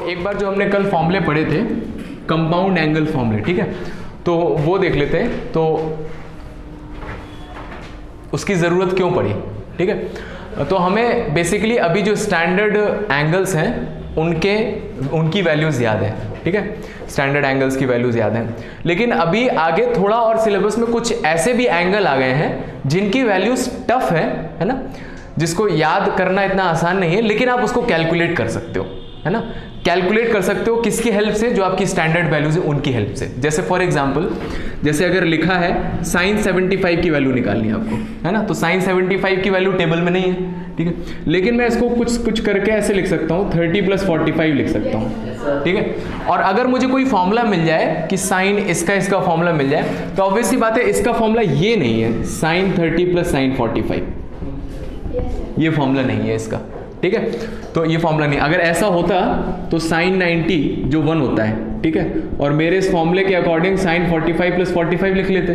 एक बार जो हमने कल फॉर्मूले पढ़े थे, कंपाउंड एंगल फॉर्मूले, ठीक है, तो वो देख लेते हैं। तो उसकी ज़रूरत क्यों पड़ी, ठीक है। तो हमें बेसिकली अभी जो स्टैंडर्ड एंगल्स हैं उनकी वैल्यूज़ याद है, ठीक है, स्टैंडर्ड एंगल्स की वैल्यूज़ याद हैं। लेकिन अभी आगे थोड़ा और सिलेबस में कुछ ऐसे भी एंगल आ गए हैं जिनकी वैल्यूज़ टफ है ना, जिसको याद करना इतना आसान नहीं है, लेकिन आप उसको कैलकुलेट कर सकते हो, है ना। कैलकुलेट कर सकते हो किसकी हेल्प से, जो आपकी स्टैंडर्ड वैल्यूज है उनकी हेल्प से। जैसे फॉर एग्जांपल, जैसे अगर लिखा है साइन 75 की वैल्यू निकालनी है आपको, है ना, तो साइन 75 की वैल्यू टेबल में नहीं है, ठीक है, लेकिन मैं इसको कुछ करके ऐसे लिख सकता हूँ, 30 + 45 लिख सकता हूँ, ठीक है। और अगर मुझे कोई फॉर्मूला मिल जाए कि साइन इसका फॉर्मूला मिल जाए, तो ऑब्वियसली बात है इसका फॉर्मूला ये नहीं है, साइन 30 + साइन 45, ये फॉर्मूला नहीं है इसका, ठीक है। तो ये फॉर्मूला नहीं, अगर ऐसा होता तो साइन 90 जो 1 होता है, ठीक है, और मेरे इस फॉर्मूले के अकॉर्डिंग साइन 45 + 45 लिख लेते,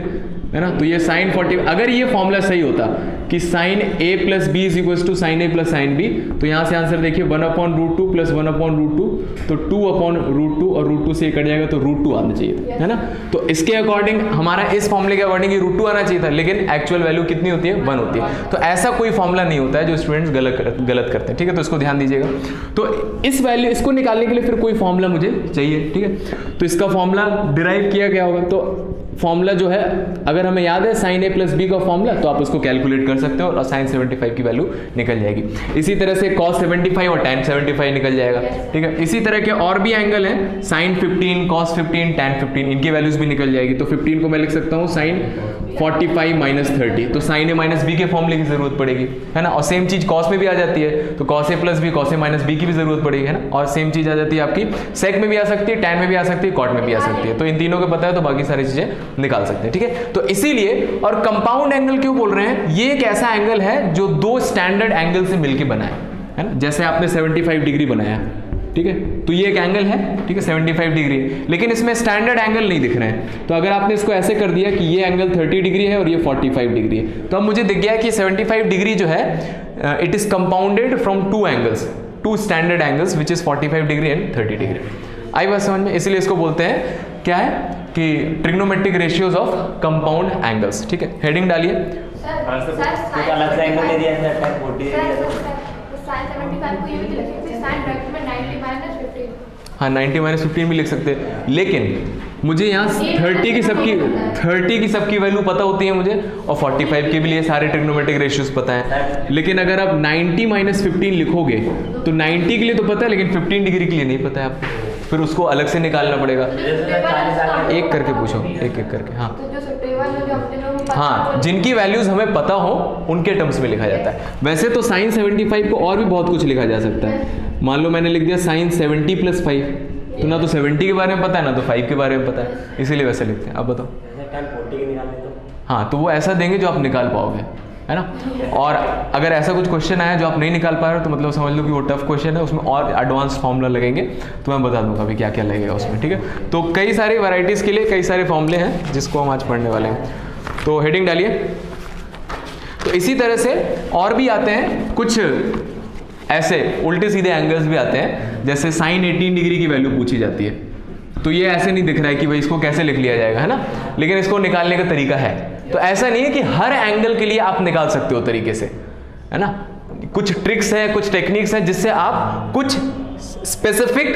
है ना। तो ये साइन 40, अगर ये फॉर्मूला सही होता कि sine a + b = sine a + sine b, तो यहाँ से आंसर देखिए 1/√2 + 1/√2, तो 2/√2 और √2 से कट जाएगा तो √2 आना चाहिए, है ना। तो इसके अकॉर्डिंग हमारा इस फॉर्मूले के अकॉर्डिंग √2 आना चाहिए था, लेकिन एक्चुअल वैल्यू कितनी होती है, 1 होती है। तो ऐसा कोई फॉर्मूला नहीं होता है जो स्टूडेंट्स गलत करते हैं, ठीक है, तो इसको ध्यान दीजिएगा। तो इस वैल्यू इसको निकालने के लिए फिर कोई फॉर्मूला मुझे चाहिए, ठीक है। तो इसका फॉर्मूला डिराइव किया गया होगा, तो फॉर्मूला जो है अगर हमें याद है साइन a + b का फॉर्मूला, तो आप उसको कैलकुलेट कर सकते हो और साइन 75 की वैल्यू निकल जाएगी। इसी तरह से cos 75 और tan 75 निकल जाएगा, ठीक है। इसी तरह के और भी एंगल हैं, साइन 15, cos 15, tan 15, इनकी वैल्यूज भी निकल जाएगी। तो 15 को मैं लिख सकता हूँ साइन 45 - 30, तो साइन a - b के फॉर्मूले की जरूरत पड़ेगी, है ना। और सेम चीज cos में भी आ जाती है, तो cos a + b cos a - b की भी जरूरत पड़ेगी, है ना। और सेम चीज आ जाती है आपकी sec में भी आ सकती है, tan में भी आ सकती है, cot में भी आ सकती है। तो इन तीनों को पता है तो बाकी सारी चीजें निकाल सकते हैं, ठीक है। तो इसीलिए, और कंपाउंड एंगल क्यों बोल रहे हैं, ये एक ऐसा एंगल है जो दो स्टैंडर्ड एंगल से मिलकर बना है ना। जैसे आपने 75 डिग्री बनाया, ठीक है, तो ये एक एंगल है, ठीक है, 75 डिग्री, लेकिन इसमें स्टैंडर्ड एंगल नहीं दिख रहे हैं। तो अगर आपने इसको ऐसे कर दिया कि ये एंगल 30 डिग्री है और ये 45 डिग्री है, तो अब मुझे दिख गया कि 75 डिग्री जो है it is compounded from two standard angles which is 45 degree and 30 degree. आई बात समझ में? इसलिए इसको बोलते हैं क्या है कि trigonometric ratios of compound angles, ठीक है। हेडिंग डालिए। अलग से एंगल दे दिया है, 40 हाँ 90 - 15 भी लिख सकते हैं, लेकिन मुझे यहाँ 30 की सबकी वैल्यू पता होती है मुझे, और 45 के भी लिए सारे ट्रिग्नोमेट्रिक रेशियोज पता है। लेकिन अगर आप 90 - 15 लिखोगे तो 90 के लिए तो पता है, लेकिन 15 डिग्री के लिए नहीं पता है आपको, फिर उसको अलग से निकालना पड़ेगा। एक करके पूछो, एक करके। हाँ, जिनकी वैल्यूज हमें पता हो उनके टर्म्स में लिखा जाता है। वैसे तो साइन 75 को और भी बहुत कुछ लिखा जा सकता है। मान लो मैंने लिख दिया साइन 70 + 5, तो ना तो 70 के बारे में पता है, ना तो 5 के बारे में पता है, इसीलिए वैसे लिखते हैं। अब बताओ। हाँ, तो वो ऐसा देंगे जो आप निकाल पाओगे, है ना। और अगर ऐसा कुछ क्वेश्चन आया जो आप नहीं निकाल पा रहे हो, तो मतलब समझ लो कि वो टफ क्वेश्चन है, उसमें और एडवांस फॉर्मूला लगेंगे, तो मैं बता दूंगा अभी क्या क्या लगेगा उसमें, ठीक है। तो कई सारी वैरायटीज़ के लिए कई सारे फॉर्मूले हैं जिसको हम आज पढ़ने वाले हैं। तो हेडिंग डालिए। तो इसी तरह से और भी आते हैं कुछ ऐसे उल्टे सीधे एंगल्स भी आते हैं, जैसे साइन 18 डिग्री की वैल्यू पूछी जाती है, तो ये ऐसे नहीं दिख रहा है कि भाई इसको कैसे लिख लिया जाएगा, है ना, लेकिन इसको निकालने का तरीका है। तो ऐसा नहीं है कि हर एंगल के लिए आप निकाल सकते हो तरीके से, है ना। कुछ ट्रिक्स हैं, कुछ टेक्निक्स हैं जिससे आप कुछ स्पेसिफिक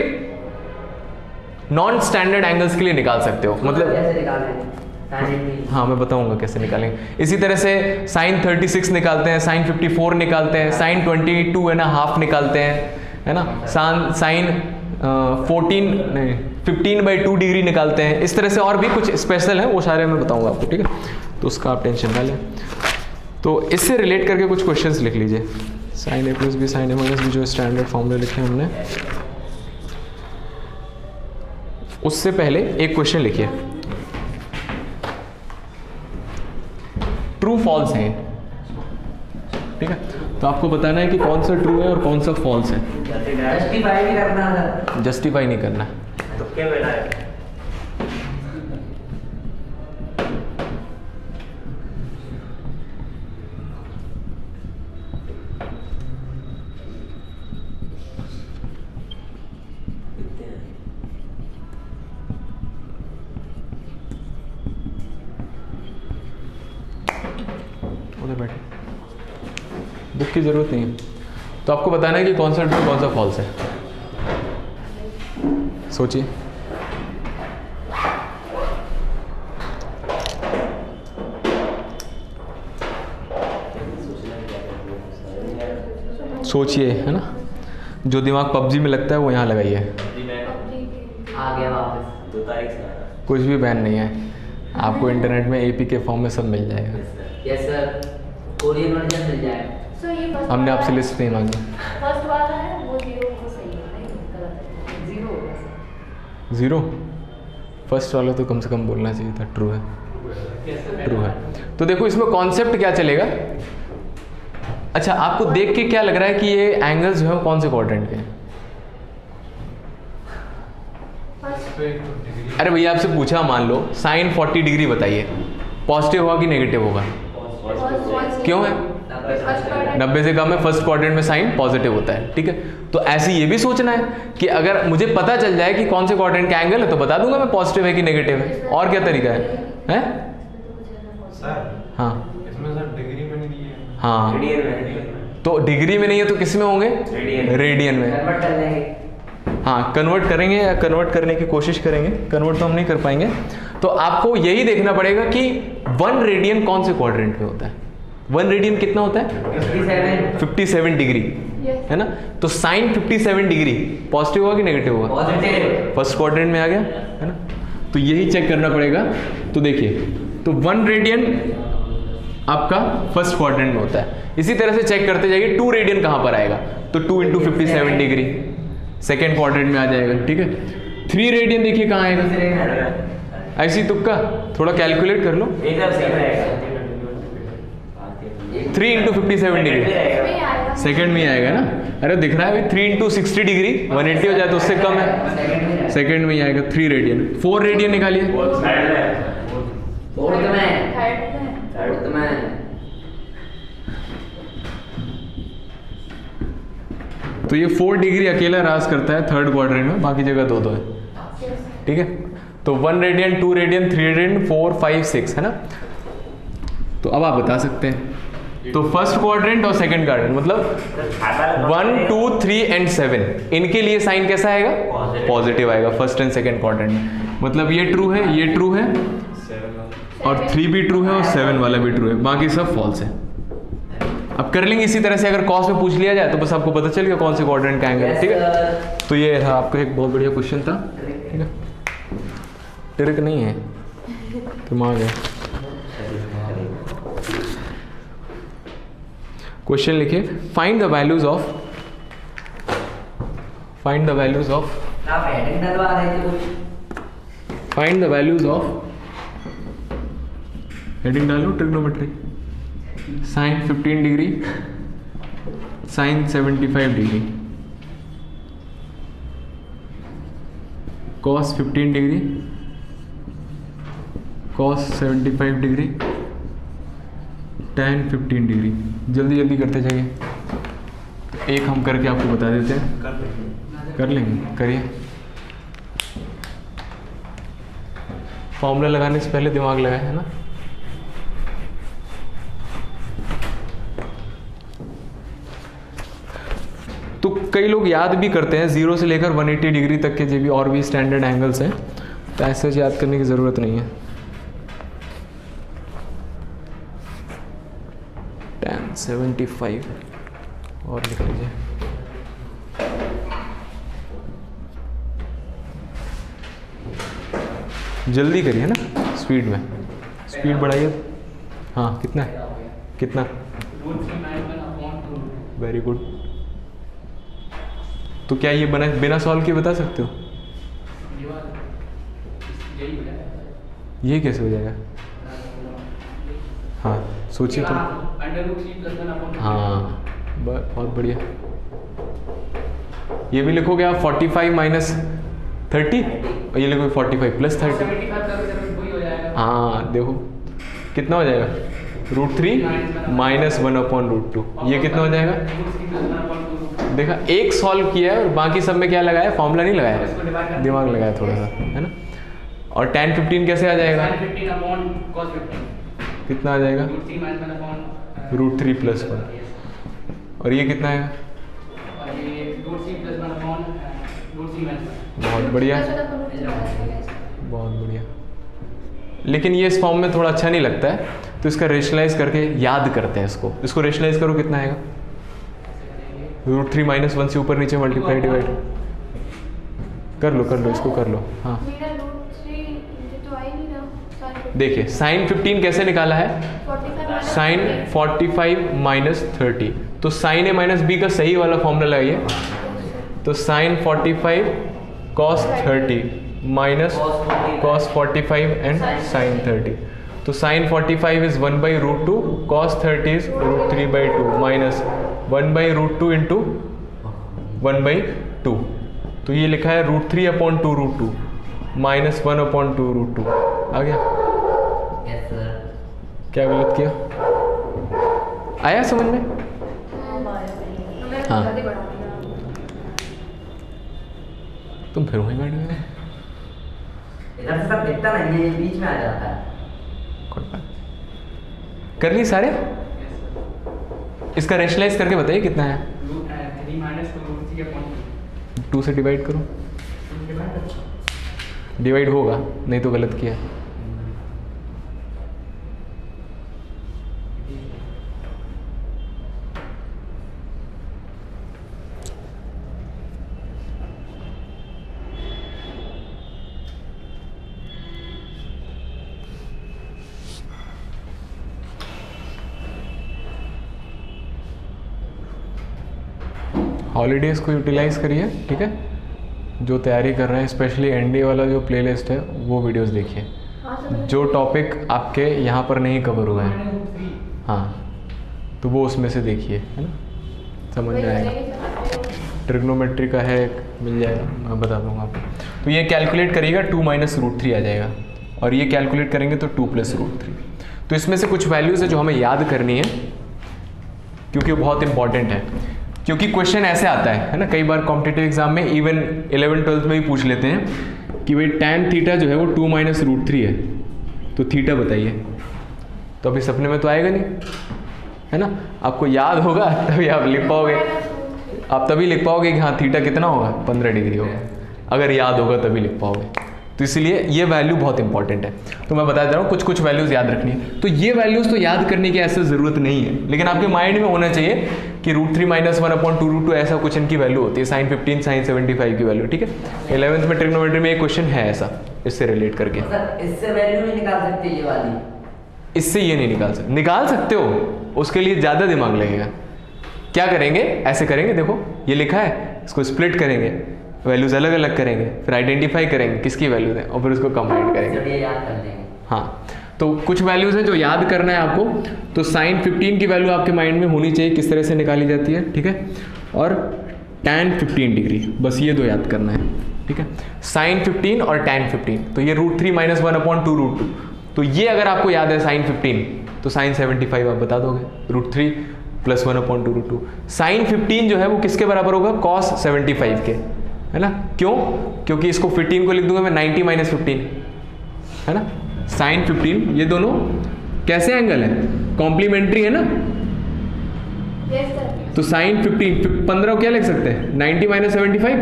नॉन स्टैंडर्ड एंगल्स के लिए निकाल सकते हो। मतलब हाँ, मैं बताऊंगा कैसे निकालेंगे। इसी तरह से साइन 36 निकालते हैं, साइन 54 निकालते हैं, साइन 22.5 निकालते हैं, है ना, साइन 15/2 डिग्री निकालते हैं। इस तरह से और भी कुछ स्पेशल है, वो सारे मैं बताऊंगा आपको, ठीक है। तो उसका आप टेंशन ना लें। तो इससे रिलेट करके कुछ क्वेश्चंस लिख लीजिए। Sine a + b sine a - b जो स्टैंडर्ड फॉर्मूले लिखे हैं हमने, उससे पहले एक क्वेश्चन लिखिए। ट्रू फॉल्स है, ठीक है। तो आपको बताना है कि कौन सा ट्रू है और कौन सा फॉल्स है। जस्टिफाई नहीं करना, तो क्या बेटा है? उधर बैठे, बुक की ज़रूरत नहीं है। तो आपको बताना है कि कौन सा ट्रू कौन सा फॉल्स है। सोचिए। सोचिए, है ना, जो दिमाग पबजी में लगता है वो यहाँ लगाइए। आ गया वापस 2 तारीख से। कुछ भी बैन नहीं है, आपको इंटरनेट में एपी के फॉर्म में सब मिल जाएगा। यस सर, कोरियन वर्जन मिल जाएगा। सो ये फर्स्ट हमने आपसे लिस्ट नहीं मांगी। फर्स्ट वाला है वो 0 वो सही है, नहीं गलत है, 0 होगा सर। 0 फर्स्ट वाला तो कम से कम बोलना चाहिए था ट्रू है। ट्रू है। तो देखो इसमें कॉन्सेप्ट क्या चलेगा। अच्छा, आपको देख के क्या लग रहा है कि ये एंगल्स जो है कौन से क्वाड्रेंट के हैं? अरे भैया आपसे पूछा, मान लो साइन 40 डिग्री बताइए, पॉजिटिव होगा कि नेगेटिव होगा? क्यों है? 90 से कम है, फर्स्ट क्वाड्रेंट में साइन पॉजिटिव होता है, ठीक है। तो ऐसे ये भी सोचना है कि अगर मुझे पता चल जाए कि कौन से क्वाड्रेंट का एंगल है तो बता दूंगा मैं पॉजिटिव है कि नेगेटिव है। और क्या तरीका है? हैं? हाँ इसमें सर डिग्री में नहीं दिए। हाँ, रेडियन में। तो डिग्री में नहीं है तो किस में होंगे? रेडियन में। कन्वर्ट कर लेंगे। हाँ, कन्वर्ट करेंगे या कन्वर्ट करने की कोशिश करेंगे, कन्वर्ट तो हम नहीं कर पाएंगे। तो आपको यही देखना पड़ेगा कि 1 रेडियन कौन से क्वाड्रेंट में होता है। 1 रेडियन कितना होता है? 57 डिग्री, है ना। तो साइन 57 डिग्री पॉजिटिव होगा कि नेगेटिव होगा? पॉजिटिव। फर्स्ट क्वाड्रेंट में आ गया, है ना। तो यही चेक करना पड़ेगा। तो देखिए, तो 1 रेडियन आपका फर्स्ट क्वाड्रेंट में होता है। इसी तरह से चेक करते जाइए 2 रेडियन कहाँ पर आएगा, तो 2 × 57 डिग्री सेकेंड क्वाड्रेंट में आ जाएगा, ठीक है। 3 रेडियन देखिए कहाँ आएगा, ऐसी तुक्का थोड़ा कैलकुलेट कर लो। 3 × 57 डिग्री सेकेंड में ही आएगा ना। अरे दिख रहा है भाई, 3 × 60 डिग्री 180 हो जाए तो उससे कम है, सेकेंड में ही आएगा 3 रेडियन। 4 रेडियन निकालिए। फोर्थ में। थर्ड में। फोर्थ में। तो ये 4 डिग्री अकेला राज करता है थर्ड क्वाड्रेंट में, बाकी जगह 2 है, ठीक है। तो 1 रेडियन, 2 रेडियन, 3 रेडियन, 4, 5, 6, है ना। तो अब आप बता सकते हैं। तो फर्स्ट क्वाड्रेंट और सेकंड क्वाड्रेंट मतलब 1, 2, 3 एंड 7 इनके लिए साइन कैसा आएगा? पॉजिटिव आएगा फर्स्ट एंड सेकंड क्वाड्रेंट में। मतलब ये ट्रू है, ये ट्रू है, और 3 भी ट्रू है और 7 वाला भी ट्रू है, बाकी सब फॉल्स है। अब कर लेंगे इसी तरह से। अगर कॉस में पूछ लिया जाए तो बस आपको पता चल गया कौन से क्वाड्रेंट का एंगल है, ठीक है। तो ये था आपका एक बहुत बढ़िया क्वेश्चन था, ठीक है। ट्रिक नहीं है, दिमाग है। क्वेश्चन लिखिए, find the values of find the values of heading डालो trigonometry. Sine 15 degree, sine 75 degree, cos 15 degree, cos 75 degree, tan 15 degree. जल्दी जल्दी करते जाइए, एक हम करके आपको बता देते हैं। कर लेंगे, करिए। फॉर्मूला लगाने से पहले दिमाग लगाए, है ना। तो कई लोग याद भी करते हैं 0 से लेकर 180 डिग्री तक के जो भी और भी स्टैंडर्ड एंगल्स हैं, तो ऐसे याद करने की ज़रूरत नहीं है। tan 75 और लिख लीजिए। जल्दी करिए ना, स्पीड में, स्पीड बढ़ाइए। हाँ, कितना है? कितना? Very good. तो क्या ये बिना सॉल्व किए बता सकते हो? ये कैसे हो जाएगा? हाँ सोचिए तो। हाँ बहुत बढ़िया। ये भी लिखोगे आप 45 - 30 और ये लिखोगे 45 + 30। हाँ देखो कितना हो जाएगा, √3 - 1/√2। ये कितना हो जाएगा? देखा, एक सॉल्व किया है और बाकी सब में क्या लगाया? फॉर्मूला नहीं लगाया, दिमाग लगाया थोड़ा सा, है ना। और tan 15 कैसे आ जाएगा? कितना आ जाएगा? √3 + 1। और ये कितना आएगा? बहुत बढ़िया, बहुत बढ़िया। लेकिन ये इस फॉर्म में थोड़ा अच्छा नहीं लगता है, तो इसका रेशनलाइज करके याद करते हैं इसको रेशनलाइज करो, कितना आएगा? √3 - 1 से ऊपर नीचे मल्टीप्लाई डिवाइड कर लो, इसको कर लो। हाँ देखिए sin 15 कैसे निकाला है? sin 45 - 30। तो sin A - B का सही वाला फॉर्मूला लगाइए। तो sin 45 cos 30 minus cos 45 and sin 30. तो sin 45 is 1/√2, cos 30 is √3/2 minus 1/√2 into 1/2. तो ये लिखा है √3/2√2 minus 1/2√2। आ गया? Yes sir. क्या गलत किया? आया समझ में? हाँ। तुम फिर वहीं बैठ गए। इधर से सब दिखता नहीं है, बीच में आ जाता है। कोई बात। कर लिए सारे? इसका रेशनलाइज करके बताइए कितना है? 2 से डिवाइड करो। डिवाइड होगा, नहीं तो गलत किया। हॉलीडेज़ को यूटिलाइज़ करिए, ठीक है? जो तैयारी कर रहे हैं, स्पेशली एनडीए वाला जो प्लेलिस्ट है वो वीडियोस देखिए। जो टॉपिक आपके यहाँ पर नहीं कवर हुआ है, हाँ, तो वो उसमें से देखिए, है ना? समझ में आएगा। ट्रिग्नोमेट्री का है, मिल जाएगा, मैं बता दूँगा आपको। तो ये कैलकुलेट करिएगा, 2 - √3 आ जाएगा। और ये कैलकुलेट करेंगे तो 2 + √3। तो इसमें से कुछ वैल्यूज़ है जो हमें याद करनी है, क्योंकि बहुत इंपॉर्टेंट है। क्योंकि क्वेश्चन ऐसे आता है ना, कई बार कॉम्पिटिटिव एग्जाम में, इवन 11th-12th में भी पूछ लेते हैं कि भाई tan थीटा जो है वो 2 - √3 है, तो थीटा बताइए। तो अभी सपने में तो आएगा नहीं, है ना? आपको याद होगा तभी आप लिख पाओगे। आप तभी लिख पाओगे कि हाँ थीटा कितना होगा, 15 डिग्री होगा। अगर याद होगा तभी लिख पाओगे। तो इसलिए ये वैल्यू बहुत इंपॉर्टेंट है। तो मैं बता दे रहा हूँ, कुछ वैल्यूज़ याद रखनी है। तो ये वैल्यूज़ तो याद करने की ऐसे ज़रूरत नहीं है, लेकिन आपके माइंड में होना चाहिए कि √3 - 1/2√2 ऐसा कुछ इनकी वैल्यू होती है। sin 15, sin 75 की वैल्यू, ठीक है? 11th में ट्रिग्नोमेट्री में एक क्वेश्चन है ऐसा, इससे रिलेट करके। सर इससे वैल्यू नहीं निकाल सकते ये वाली? इससे ये नहीं निकाल सकते हो, उसके लिए ज़्यादा दिमाग लगेगा। क्या करेंगे? ऐसे करेंगे, देखो ये लिखा है, इसको स्प्लिट करेंगे, वैल्यूज अलग अलग करेंगे, फिर आइडेंटिफाई करेंगे किसकी वैल्यूज है, और फिर उसको कंबाइन करेंगे। ये याद कर लेंगे। हाँ, तो कुछ वैल्यूज हैं जो याद करना है आपको। तो sin 15 की वैल्यू आपके माइंड में होनी चाहिए, किस तरह से निकाली जाती है, ठीक है? और tan 15 डिग्री, बस ये दो याद करना है, ठीक है? sin 15 और tan 15, तो ये √3 - 1/2√2। तो ये अगर आपको याद है sin 15, तो sin 75 आप बता दोगे, √3 + 1/2√2। sin 15 जो है वो किसके बराबर होगा? cos 75 के, है ना? क्यों? क्योंकि इसको 15 को लिख दूंगा मैं 90 - 15, है ना? sin 15, ये दोनों कैसे एंगल है? कॉम्प्लीमेंट्री है ना? तो sin 15 को क्या लिख सकते हैं? 90 - 75,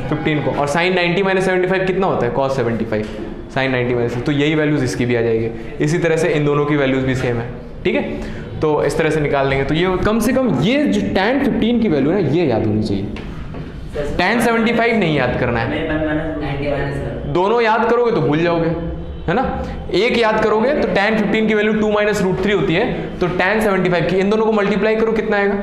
15 को। और sin 90 - 75 कितना होता है? cos 75, sin 90 - तो यही वैल्यूज इसकी भी आ जाएगी। इसी तरह से इन दोनों की वैल्यूज भी सेम है, ठीक है? तो इस तरह से निकाल लेंगे। तो ये कम से कम ये जो tan 15 की वैल्यू है ये याद होनी चाहिए। tan 75 नहीं याद करना है। दोनों याद करोगे तो भूल जाओगे, है ना? एक याद करोगे तो tan 15 की वैल्यू 2 - √3 होती है, तो tan 75 की इन दोनों को मल्टीप्लाई करो, कितना आएगा?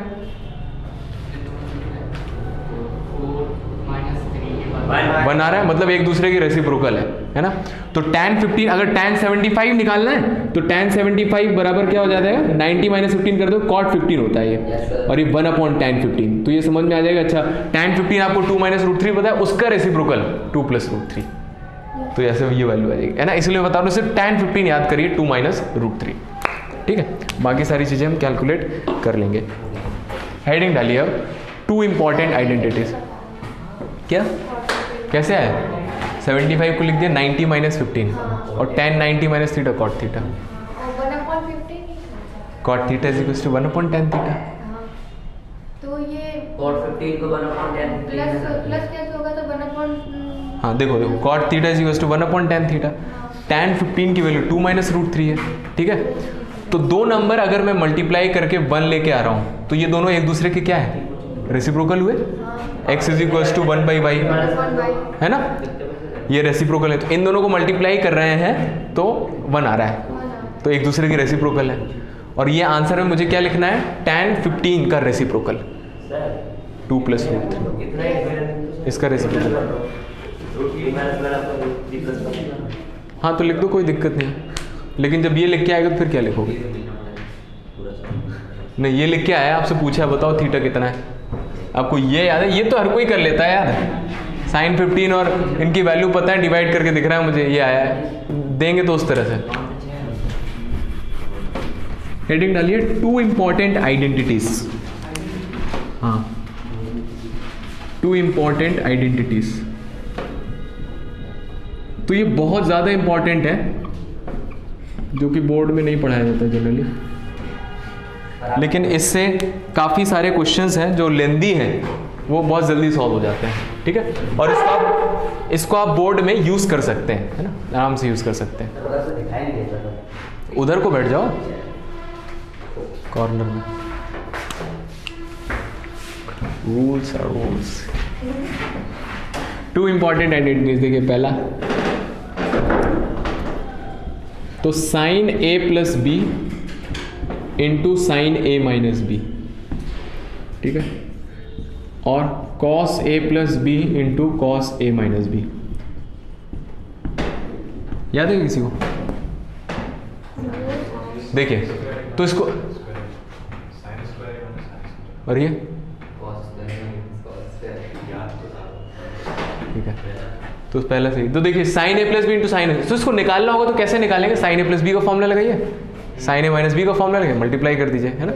1 आ रहा है, मतलब एक दूसरे की रेसिप्रोकल है ना? तो tan 15, अगर tan 75 निकालना है तो tan 75 बराबर क्या हो जाता है? 90 - 15 कर दो, cot 15 होता है ये, और ये 1/tan 15। तो ये समझ में आ जाएगा। अच्छा, tan 15 आपको 2 - √3 पता है, उसका रेसिप्रोकल 2 + √3, तो ऐसे ये वैल्यू आ जाएगी, है ना? इसलिए बता रहा हूँ, सिर्फ tan 15 याद करिए, 2 - √3, ठीक है? बाकी सारी चीज़ें हम कैलकुलेट कर लेंगे। हेडिंग डालिए अब, 2 इंपॉर्टेंट आइडेंटिटीज। क्या कैसे आए? 75 को लिख दिया 90 - 15 और tan 90 - θ cot θ। cot theta is equal to 1/tan theta. हाँ, तो ये cot 15 को 1/tan प्लस प्लस कैसे होगा तो 1/, हाँ देखो देखो cot theta is equal to 1/tan theta. tan 15 की वैल्यू 2 - √3 है, ठीक है। तो दो नंबर अगर मैं मल्टीप्लाई करके 1 लेके आ रहा हूँ तो ये दोनों एक दूसरे के क्या है, रेसिप्रोकल हुए। x is equal to 1/y है ना, ये रेसिप्रोकल है। तो इन दोनों को मल्टीप्लाई कर रहे हैं तो 1 आ रहा है, तो एक दूसरे के रेसिप्रोकल है। और ये आंसर में मुझे क्या लिखना है, tan 15 का रेसिप्रोकल सर 2 + √3 इतना ही इसका रेसिप्रोकल। हाँ तो लिख दो, कोई दिक्कत नहीं है। लेकिन जब ये लिख के आएगा तो फिर क्या लिखोगे? नहीं, ये लिख के आया, आपसे पूछा बताओ थीटा कितना है, आपको ये याद है? ये तो हर कोई कर लेता है यार। sin 15 और इनकी वैल्यू पता है, डिवाइड करके दिख रहा है मुझे, ये आया है। देंगे तो उस तरह से। हेडिंग डालिए 2 इंपॉर्टेंट आइडेंटिटीज। हाँ, 2 इंपॉर्टेंट आइडेंटिटीज। तो ये बहुत ज़्यादा इंपॉर्टेंट है, जो कि बोर्ड में नहीं पढ़ाया जाता जनरली, लेकिन इससे काफ़ी सारे क्वेश्चंस हैं जो लेंदी हैं, वो बहुत जल्दी सॉल्व हो जाते हैं, ठीक है। और इसको आप बोर्ड में यूज़ कर सकते हैं, है ना, आराम से यूज़ कर सकते हैं। उधर को बैठ जाओ कॉर्नर में। Rules are rules. 2 important identities देखिए। पहला तो sin a + b into sin a - b, ठीक है, और cos a + b into cos a - b। याद है किसी को? देखिए तो इसको, और ये ठीक है, तो पहले से ही तो देखिए sin a + b into sin a, तो इसको निकालना होगा तो कैसे निकालेंगे? sin a + b का फॉर्मूला लगाइए, sin a - b का फॉर्मूला लगाइए, मल्टीप्लाई कर दीजिए, है ना।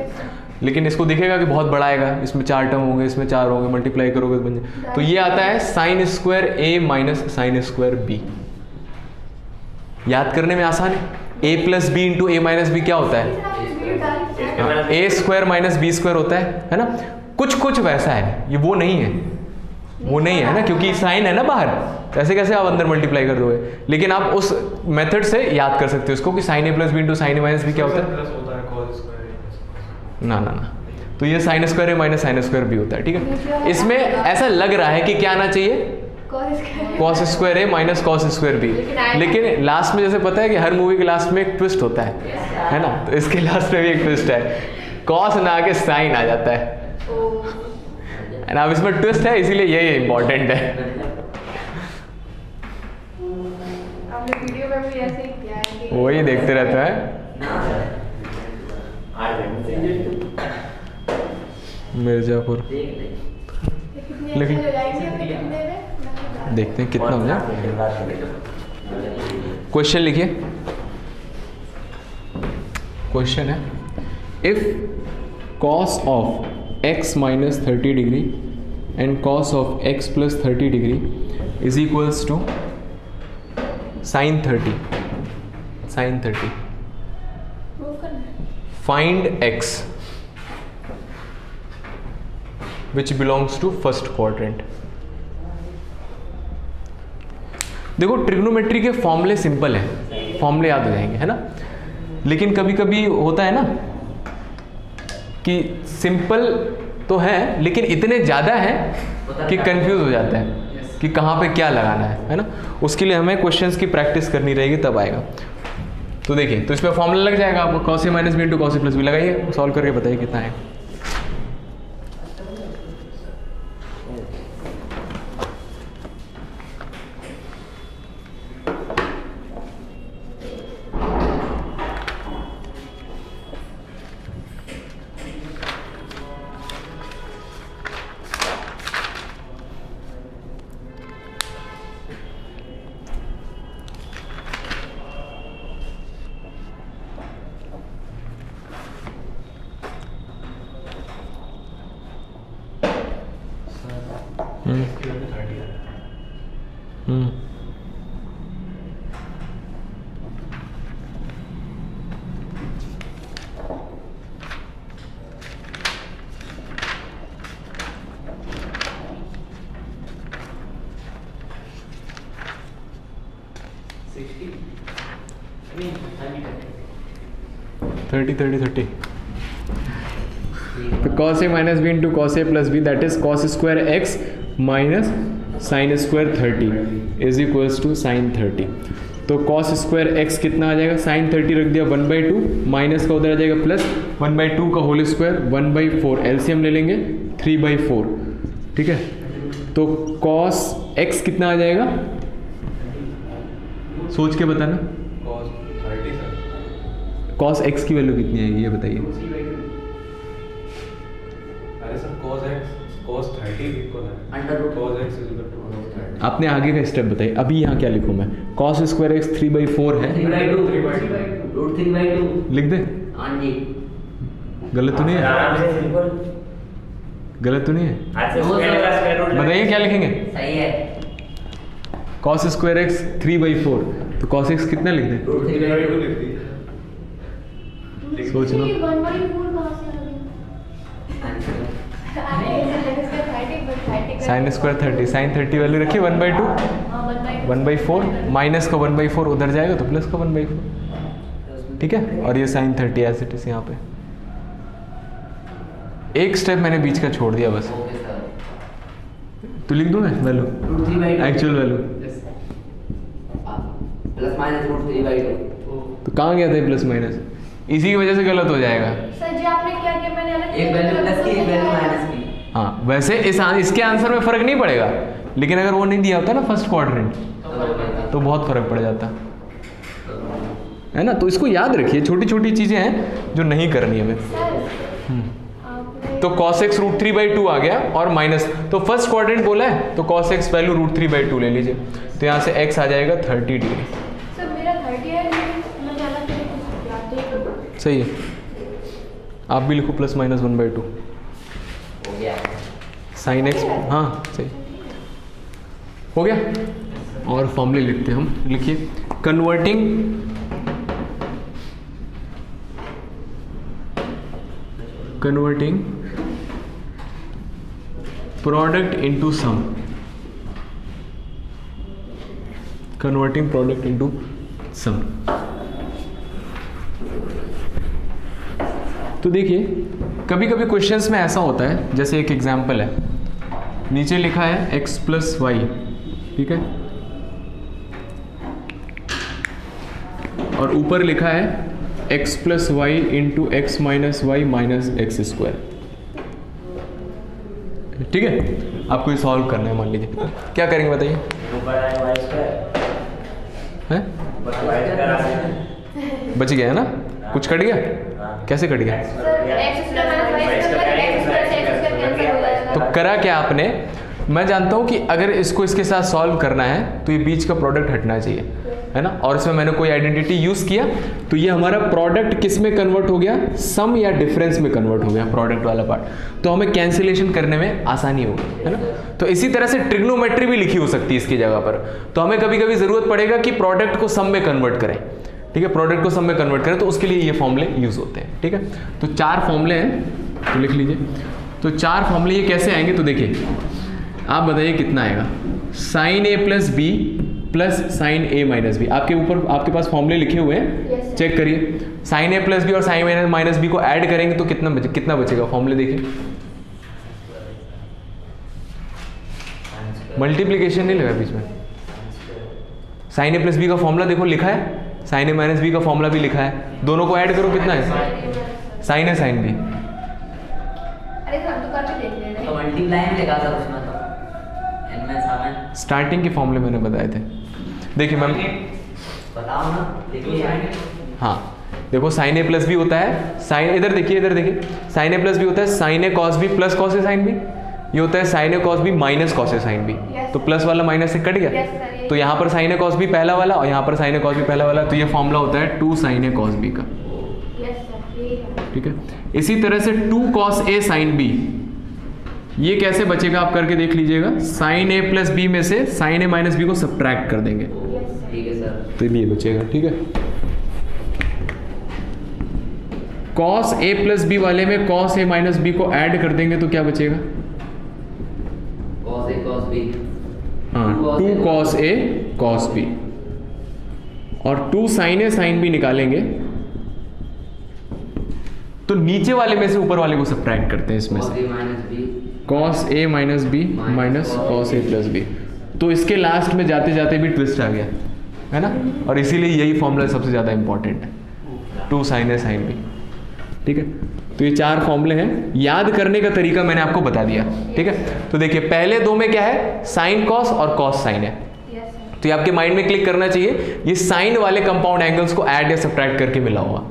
लेकिन इसको दिखेगा कि बहुत बड़ा आएगा, इसमें 4 टर्म होंगे, इसमें 4 होंगे, मल्टीप्लाई करोगे तो बन जाए। तो ये आता है sin² a - sin² b। याद करने में आसान है। a + b into a - b क्या होता है? a² - b² होता है ना। कुछ वैसा है, ये वो नहीं है, वो नहीं है ना, क्योंकि साइन है ना बाहर, तो ऐसे कैसे आप अंदर मल्टीप्लाई कर दोगे। लेकिन आप उस मेथड से याद कर सकते हो इसको कि sin a + b into sin a - b क्या होता है? प्लस होता है cos स्क्वायर ना ना ना, तो ये sin² a - sin² b होता है, ठीक है। इसमें ऐसा लग रहा है कि क्या आना चाहिए, cos² a - cos² b, लेकिन लास्ट में जैसे पता है कि हर मूवी के लास्ट में एक ट्विस्ट होता है ना, तो इसके लास्ट में भी एक ट्विस्ट है, cos ना आके sin आ जाता है। एंड अब इसमें ट्विस्ट है, इसीलिए ये इंपॉर्टेंट है। आपने वीडियो में भी ऐसे ही किया है कि वही देखते रहते हैं। मिर्जापुर लेकिन देखते हैं कितना हो जाए। क्वेश्चन लिखिए। क्वेश्चन है, if cos of x minus 30 degree and cos of x plus 30 degree is equals to sin 30. Find x which belongs to first quadrant. देखो ट्रिग्नोमेट्री के फॉर्मूले सिंपल हैं, फॉर्मूले याद हो जाएंगे, है ना। लेकिन कभी कभी होता है ना कि सिंपल तो है लेकिन इतने ज़्यादा हैं कि कंफ्यूज हो जाता है कि कहाँ पे क्या लगाना है ना। उसके लिए हमें क्वेश्चंस की प्रैक्टिस करनी रहेगी, तब आएगा। तो देखिए, तो इसमें फॉर्मूला लग जाएगा आपको, cos a - b into cos a + b लगाइए, सॉल्व करके बताइए कितना है। 30 30 30। तो cos a minus B into cos A plus B that is cos square X minus sine square 30 is equals to sine 30। तो cos स्क्वायर एक्स कितना आ जाएगा, sign 30 रख दिया 1/2 माइनस का उधर आ जाएगा प्लस 1/2 का होल स्क्वायर 1/4 एलसीएम ले लेंगे 3/4। ठीक है, तो cos x कितना आ जाएगा, सोच के बताना। cos 30 sir. cos x की वैल्यू कितनी आएगी ये बताइए। अरे सर cos 30 इक्वल है under root cos x is equal to cos 30। आपने आगे का स्टेप बताइए। अभी यहाँ क्या लिखूँ मैं, cos स्क्वायर एक्स 3/4 है, 3/2 रूट 3/2 लिख दे। हाँ जी, गलत तो नहीं है, आराम से सिंपल। गलत तो नहीं है, आज से स्क्वायर रूट बताइए क्या लिखेंगे। सही है, cos स्क्वायर एक्स 3/4 तो cos x कितना लिख दें, रूट 3/2 लिख दी। सोच लो। 1/4 कहाँ से आ गया? अरे इसका 30 but 30 sine square 30, sine 30 value रखिए 1/2 हाँ 1/4 माइनस का 1/4 उधर जाएगा तो प्लस का 1/4। ठीक है, और ये साइन 30 ऐसे इट इज यहाँ पे। एक स्टेप मैंने बीच का छोड़ दिया बस, ओके सर। तो लिख दूँ मैं value, root 3/2 actual value. Plus minus root 3/2। तो कहाँ गया था प्लस माइनस, इसी की वजह से गलत हो जाएगा। सर जी आपने क्या किया, मैंने अलग एक वैल्यू प्लस की, एक वैल्यू माइनस की। हाँ, वैसे इसके आंसर में फर्क नहीं पड़ेगा, लेकिन अगर वो नहीं दिया होता ना फर्स्ट क्वाड्रेंट तो बहुत फर्क पड़ जाता है ना। तो इसको याद रखिए, छोटी छोटी चीजें हैं जो नहीं करनी है हमें। सर आपने तो cos x रूट 3/2 आ गया और माइनस, तो फर्स्ट क्वाड्रेंट बोला है तो cos x वैल्यू रूट 3/2 ले लीजिए, तो यहाँ से x आ जाएगा 30 डिग्री। सर मेरा 30 है लेकिन मैं अलग तरीके से सही है, आप भी लिखो प्लस माइनस 1/2 हो गया। Sine x. हाँ सही हो गया। और फॉर्मूले लिखते हैं हम, लिखिए converting product into some, converting product into some. तो देखिए कभी कभी क्वेश्चंस में ऐसा होता है, जैसे एक एग्जांपल है, नीचे लिखा है x प्लस वाई, ठीक है, और ऊपर लिखा है x plus Y into X minus Y minus X square. ठीक है, आपको ये सॉल्व करना है। मान लीजिए क्या करेंगे बताइए, ऊपर आए y स्क्वायर हैं, ऊपर y स्क्वायर आ गया। बच गया है ना, कुछ कट गया, कैसे कट गया, sir x square minus y square x square से x स्क्वायर कैंसिल हो जाएगा। तो करा क्या आपने, मैं जानता हूं कि अगर इसको इसके साथ सॉल्व करना है तो ये बीच का प्रोडक्ट हटना चाहिए, है ना, और इसमें मैंने कोई आइडेंटिटी यूज किया तो ये हमारा प्रोडक्ट किस में कन्वर्ट हो गया, सम या डिफरेंस में कन्वर्ट हो गया प्रोडक्ट वाला पार्ट, तो हमें कैंसिलेशन करने में आसानी होगी, है ना। तो इसी तरह से ट्रिग्नोमेट्री भी लिखी हो सकती है इसकी जगह पर, तो हमें कभी कभी जरूरत पड़ेगा कि प्रोडक्ट को सम में कन्वर्ट करें, ठीक है, प्रोडक्ट को सम में कन्वर्ट करें, तो उसके लिए ये फॉर्मूले यूज होते हैं। ठीक है, तो 4 फॉर्मूले हैं, तो लिख लीजिए। तो 4 फॉर्मूले ये कैसे आएंगे, तो देखिए आप बताइए कितना आएगा, sign A plus B plus sine A minus B. आपके ऊपर आपके पास फॉर्मूले लिखे हुए हैं, Yes, चेक करिए। साइन ए प्लस बी और साइन माइनस बी को ऐड करेंगे तो कितना बचेगा, फॉर्मूले देखिए, मल्टीप्लीकेशन नहीं लगा बीच में। साइन ए प्लस बी का फॉर्मूला देखो लिखा है, साइन ए माइनस बी का फॉर्मूला भी लिखा है, दोनों को ऐड करो कितना है, साइन ए साइन बी। अरे सर हम तो करके देख ले रहे तो हैं। मल्टीप्लाई में लिखा था उसमें, तो इनमें सामने स्टार्टिंग के फॉर्मूले मैंने बताए थे, देखिए मैम, बताओ ना, देखिए हाँ देखो साइन ए प्लस बी होता है, साइन, इधर देखिए, इधर देखिए, साइन ए प्लस बी होता है sign A cos B plus cos A sine B, ये होता है sign A cos B minus cos A sine B, तो प्लस वाला माइनस से कट गया, Yes, sir, तो यहाँ पर साइन ए कॉस बी पहला वाला और यहाँ पर साइन ए कॉस बी पहला वाला, तो ये फॉर्मूला होता है 2 साइन ए कॉस बी का। यस सर ये है। ठीक है, इसी तरह से 2 कॉस ए साइन बी, ये कैसे बचेगा आप करके देख लीजिएगा, साइन ए प्लस बी में से साइन ए माइनस बी को सब्ट्रैक्ट कर देंगे, यस सर। ठीक है सर। तो ये बचेगा। ठीक है, कॉस ए प्लस बी वाले में कॉस ए माइनस बी को ऐड कर देंगे तो क्या बचेगा, cos a cos b, हाँ 2 कॉस ए कॉस बी, और 2 साइन ए साइन बी निकालेंगे तो नीचे वाले में से ऊपर वाले को सब्ट्रैक्ट करते हैं इसमें से, cos a minus B minus cos a plus B. तो इसके लास्ट में जाते जाते भी ट्विस्ट आ गया है ना, और इसीलिए यही फॉर्मूला सबसे ज़्यादा इंपॉर्टेंट है, 2 sin a sin b। ठीक है, तो ये 4 फॉर्मूले हैं, याद करने का तरीका मैंने आपको बता दिया। ठीक है, तो देखिए पहले 2 में क्या है, साइन कॉस और कॉस साइन है। तो ये आपके माइंड में क्लिक करना चाहिए, ये साइन वाले कंपाउंड एंगल्स को ऐड या सब्ट्रैक्ट करके मिला हुआ।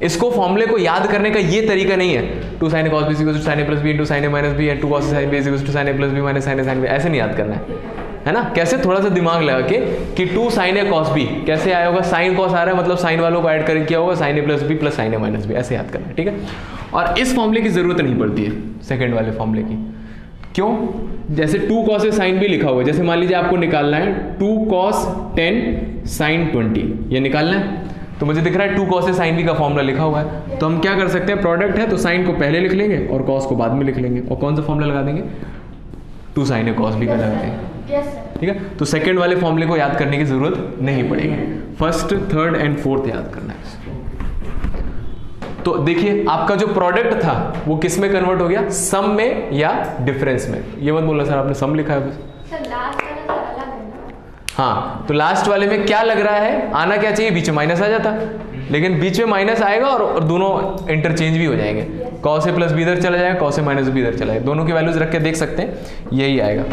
इसको फॉर्मूले को याद करने का ये तरीका नहीं है 2 sin a cos b = sin a plus b into sin a minus b and 2 cos a sin b = sin a plus b minus sin a sin b, ऐसे नहीं याद करना है ना। कैसे, थोड़ा सा दिमाग लगा के कि 2 sin a cos b कैसे आया होगा, साइन कॉस आ रहा है मतलब साइन वालों को ऐड करके किया होगा sin a plus b plus sin a minus b, ऐसे याद करना है। ठीक है, और इस फॉर्मूले की जरूरत नहीं पड़ती है सेकंड वाले फॉर्मूले की। क्यों, जैसे 2 cos a sin b लिखा हुआ है, जैसे मान लीजिए आपको निकालना है 2 cos 10 sin 20, ये निकालना है, तो मुझे दिख रहा है 2 cos a sin b का फॉर्मूला लिखा हुआ है, तो हम क्या कर सकते हैं, प्रोडक्ट है तो साइन को पहले लिख लेंगे और cos को बाद में लिख लेंगे, और कौन सा फॉर्मूला लगा देंगे, 2 sin a cos b का लगा देंगे। ठीक है, तो सेकंड वाले फॉर्मूले को याद करने की जरूरत नहीं पड़ेगी, फर्स्ट, थर्ड एंड फोर्थ याद करना है। तो देखिए आपका जो प्रोडक्ट था वो किस में कन्वर्ट हो गया, सम में या डिफरेंस में। ये मत बोलना सर आपने सम लिखा है बस। सर लास्ट वाला तो अलग है ना। हाँ, तो लास्ट वाले में क्या लग रहा है, आना क्या चाहिए, बीच में माइनस आ जाता, लेकिन बीच में माइनस आएगा और दोनों इंटरचेंज भी हो जाएंगे, cos a प्लस बी इधर चला जाएगा, cos a माइनस बी इधर चला जाएगा, दोनों की वैल्यूज रख के देख सकते हैं, यही आएगा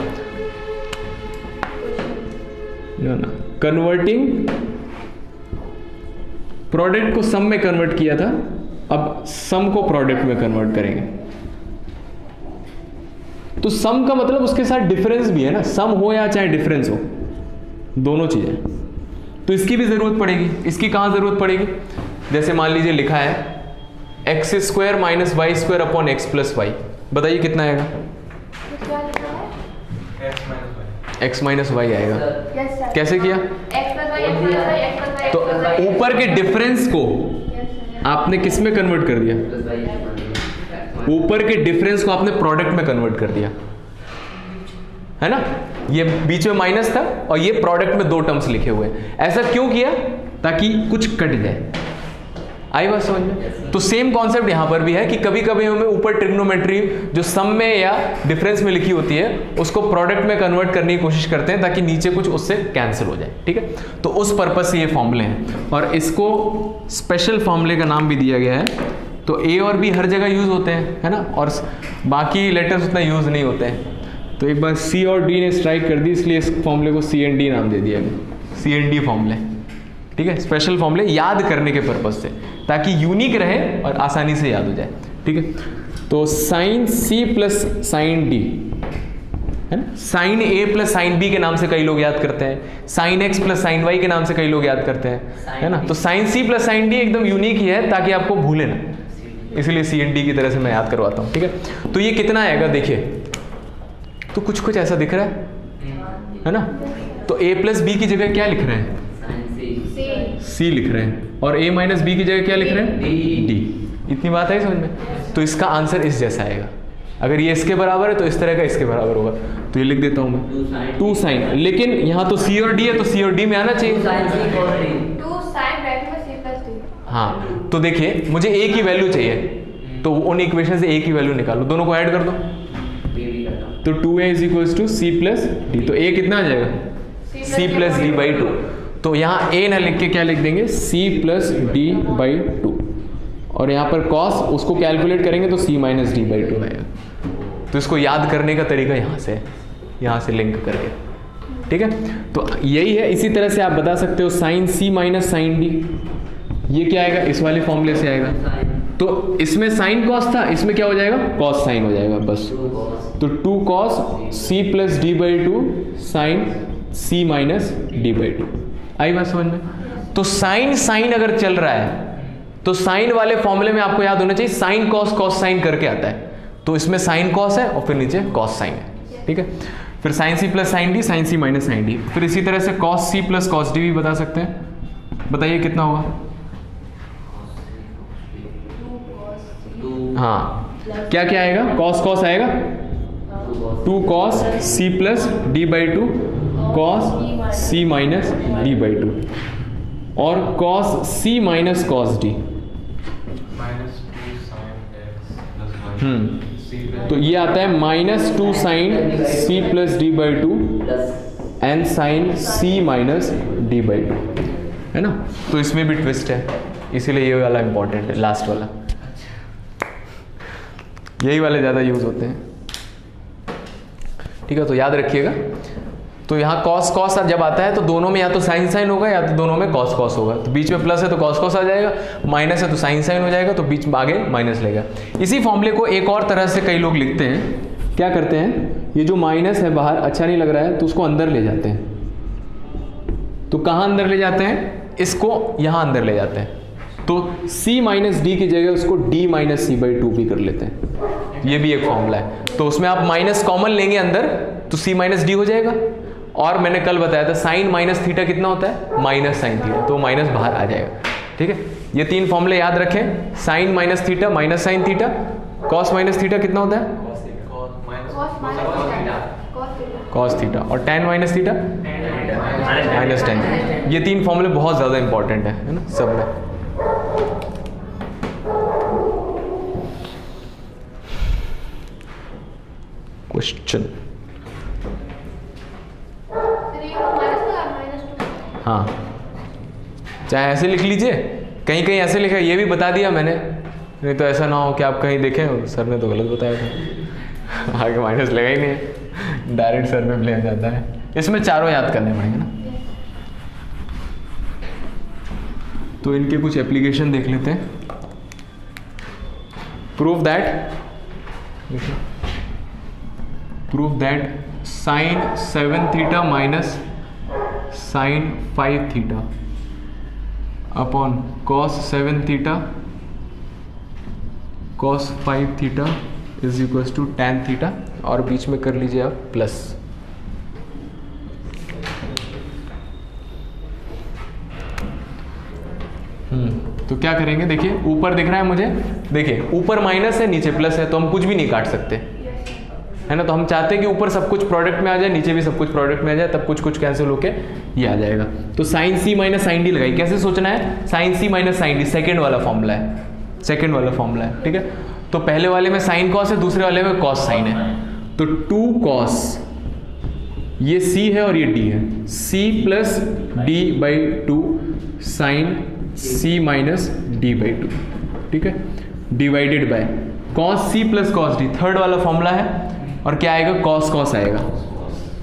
ना। कन्वर्टिंग प्रोडक्ट को सम में कन्वर्ट किया था, अब सम को प्रोडक्ट में कन्वर्ट करेंगे। तो सम का मतलब उसके साथ डिफरेंस भी है ना, सम हो या चाहे डिफरेंस हो, दोनों चीजें, तो इसकी भी जरूरत पड़ेगी। इसकी कहां जरूरत पड़ेगी, जैसे मान लीजिए लिखा है x² minus y² upon x plus Y, बताइए कितना आएगा, x माइनस वाई आएगा। कैसे किया, तो ऊपर के डिफरेंस को आपने किस में कन्वर्ट कर दिया, ऊपर के डिफरेंस को आपने प्रोडक्ट में कन्वर्ट कर दिया, है ना। ये बीच में माइनस था और ये प्रोडक्ट में 2 टर्म्स लिखे हुए हैं। ऐसा क्यों किया, ताकि कुछ कट जाए, आई बात समझ में। तो सेम कॉन्सेप्ट यहां पर भी है कि कभी कभी हमें ऊपर ट्रिग्नोमेट्री जो सम में या डिफरेंस में लिखी होती है उसको प्रोडक्ट में कन्वर्ट करने की कोशिश करते हैं ताकि नीचे कुछ उससे कैंसिल हो जाए। ठीक है, तो उस पर्पज से ये फॉर्मूले हैं और इसको स्पेशल फॉर्मूले का नाम भी दिया गया है। तो ए और बी हर जगह यूज होते हैं, है ना, और बाकी लेटर्स उतना यूज नहीं होते हैं। तो एक बार सी और डी ने स्ट्राइक कर दी, इसलिए इस फॉर्मूले को सी एंड डी नाम दे दिया गया, सी एंड डी फॉर्मूले। ठीक है, स्पेशल फॉर्मूले याद करने के पर्पज से, ताकि यूनिक रहे और आसानी से याद हो जाए। ठीक है, तो sine C plus sine D, है ना, sine A plus sine B के नाम से कई लोग याद करते हैं, sine X plus sine Y के नाम से कई लोग याद करते हैं, है ना। तो sine C plus sine D एकदम यूनिक ही है ताकि आपको भूले ना, इसलिए सी एंड डी की तरह से मैं याद करवाता हूँ। ठीक है, तो ये कितना आएगा देखिए, तो कुछ कुछ ऐसा दिख रहा है ना। तो a प्लस बी की जगह क्या लिख रहे हैं, c लिख रहे हैं, और a माइनस बी की जगह क्या लिख रहे हैं, d। इतनी बात है समझ में। तो इसका आंसर इस जैसा आएगा, अगर ये इसके बराबर है तो इस तरह का इसके बराबर होगा। तो ये लिख देता हूं मैं 2 साइन, लेकिन यहाँ तो c और d है तो c और d में आना चाहिए। 2 sin वैल्यू में c प्लस d। हाँ, तो देखिए मुझे a की वैल्यू चाहिए, तो उन इक्वेशन से a की वैल्यू निकालो, दोनों को ऐड कर दो, तो 2a is equals to c plus D. तो a कितना आ जाएगा, c प्लस डी बाई 2। तो यहाँ a ना लिख के क्या लिख देंगे, c प्लस डी बाई 2, और यहाँ पर cos उसको कैलकुलेट करेंगे तो c माइनस डी बाई 2 आएगा। तो इसको याद करने का तरीका यहाँ से लिंक करके। ठीक है, तो यही है। इसी तरह से आप बता सकते हो sine c minus sine D, ये क्या आएगा, इस वाले फॉर्मूले से आएगा। तो इसमें साइन कॉस था, इसमें क्या हो जाएगा, कॉस साइन हो जाएगा बस। तो 2 cos c plus D by 2 sine c minus D by 2। आई बात समझ में। तो साइन अगर चल रहा है तो साइन वाले फॉर्मूले में आपको याद होना चाहिए साइन कॉस कॉस साइन करके आता है। तो इसमें साइन कॉस है और फिर नीचे कॉस साइन है। ठीक है, फिर sine C plus sine D, sine C minus sine D. फिर इसी तरह से cos C plus cos D भी बता सकते हैं। बताइए कितना होगा, हाँ क्या क्या आएगा, कॉस कॉस आएगा, 2 cos c plus D by 2 cos c minus D by 2 और cos c minus cos d, -2 sin तो ये आता है -2 sine c plus D by two and sine c minus D by two, है ना। तो इसमें भी ट्विस्ट है, इसीलिए ये वाला इंपॉर्टेंट है, लास्ट वाला। यही वाले ज़्यादा यूज होते हैं, ठीक है। तो याद रखिएगा। तो यहाँ कॉस कॉस जब आता है तो दोनों में या तो साइन साइन होगा या तो दोनों में कॉस कॉस होगा। तो बीच में प्लस है तो कॉस कॉस आ जाएगा, माइनस है तो साइन साइन हो जाएगा, तो बीच में आगे माइनस लेगा। इसी फॉर्मूले को एक और तरह से कई लोग लिखते हैं, क्या करते हैं, ये जो माइनस है बाहर अच्छा नहीं लग रहा है तो उसको अंदर ले जाते हैं। तो कहाँ अंदर ले जाते हैं, इसको यहाँ अंदर ले जाते हैं। तो c माइनस डी की जगह उसको d minus C by two भी कर लेते हैं, ये भी एक फॉर्मूला है। तो उसमें आप माइनस कॉमन लेंगे अंदर तो c माइनस डी हो जाएगा। और मैंने कल बताया था साइन माइनस थीटा कितना होता है, माइनस साइन थीटा, तो माइनस बाहर आ जाएगा, ठीक है। ये तीन फॉर्मूले याद रखें, sine minus theta minus sine theta, cos minus theta कितना होता है, कॉस थीटा, और tan minus theta minus tan. ये तीन फॉर्मूले बहुत ज़्यादा इंपॉर्टेंट है ना सब में। क्वेश्चन, हाँ चाहे ऐसे लिख लीजिए, कहीं कहीं ऐसे लिखा, ये भी बता दिया मैंने, नहीं तो ऐसा ना हो कि आप कहीं देखें सर ने तो गलत बताया था, आगे माइनस लगा ही नहीं है, डायरेक्ट सर में ब्लेम जाता है। इसमें चारों याद करने पड़ेंगे ना। तो इनके कुछ एप्लीकेशन देख लेते हैं। Prove that sine 7 theta minus sine 5 theta upon cos 7 theta cos 5 theta is equals to tan theta, और बीच में कर लीजिए आप प्लस। तो क्या करेंगे, देखिए ऊपर दिख रहा है मुझे, देखिए ऊपर माइनस है नीचे प्लस है, तो हम कुछ भी नहीं काट सकते, है ना। तो हम चाहते हैं कि ऊपर सब कुछ प्रोडक्ट में आ जाए, नीचे भी सब कुछ प्रोडक्ट में आ जाए, तब कुछ कुछ कैंसिल होके ये आ जाएगा। तो sine C minus sine D लगाई, कैसे सोचना है, sign C minus sine D second वाला फॉर्मूला है, सेकेंड वाला फॉर्मूला है, ठीक है। तो पहले वाले में साइन कॉस है, दूसरे वाले में कॉस साइन है, तो 2 कॉस, ये c है और ये d है, c plus D by two sine c minus D by two, ठीक है, divided by cos c plus cos d, third वाला फॉर्मूला है, और क्या आएगा, कॉस कॉस आएगा।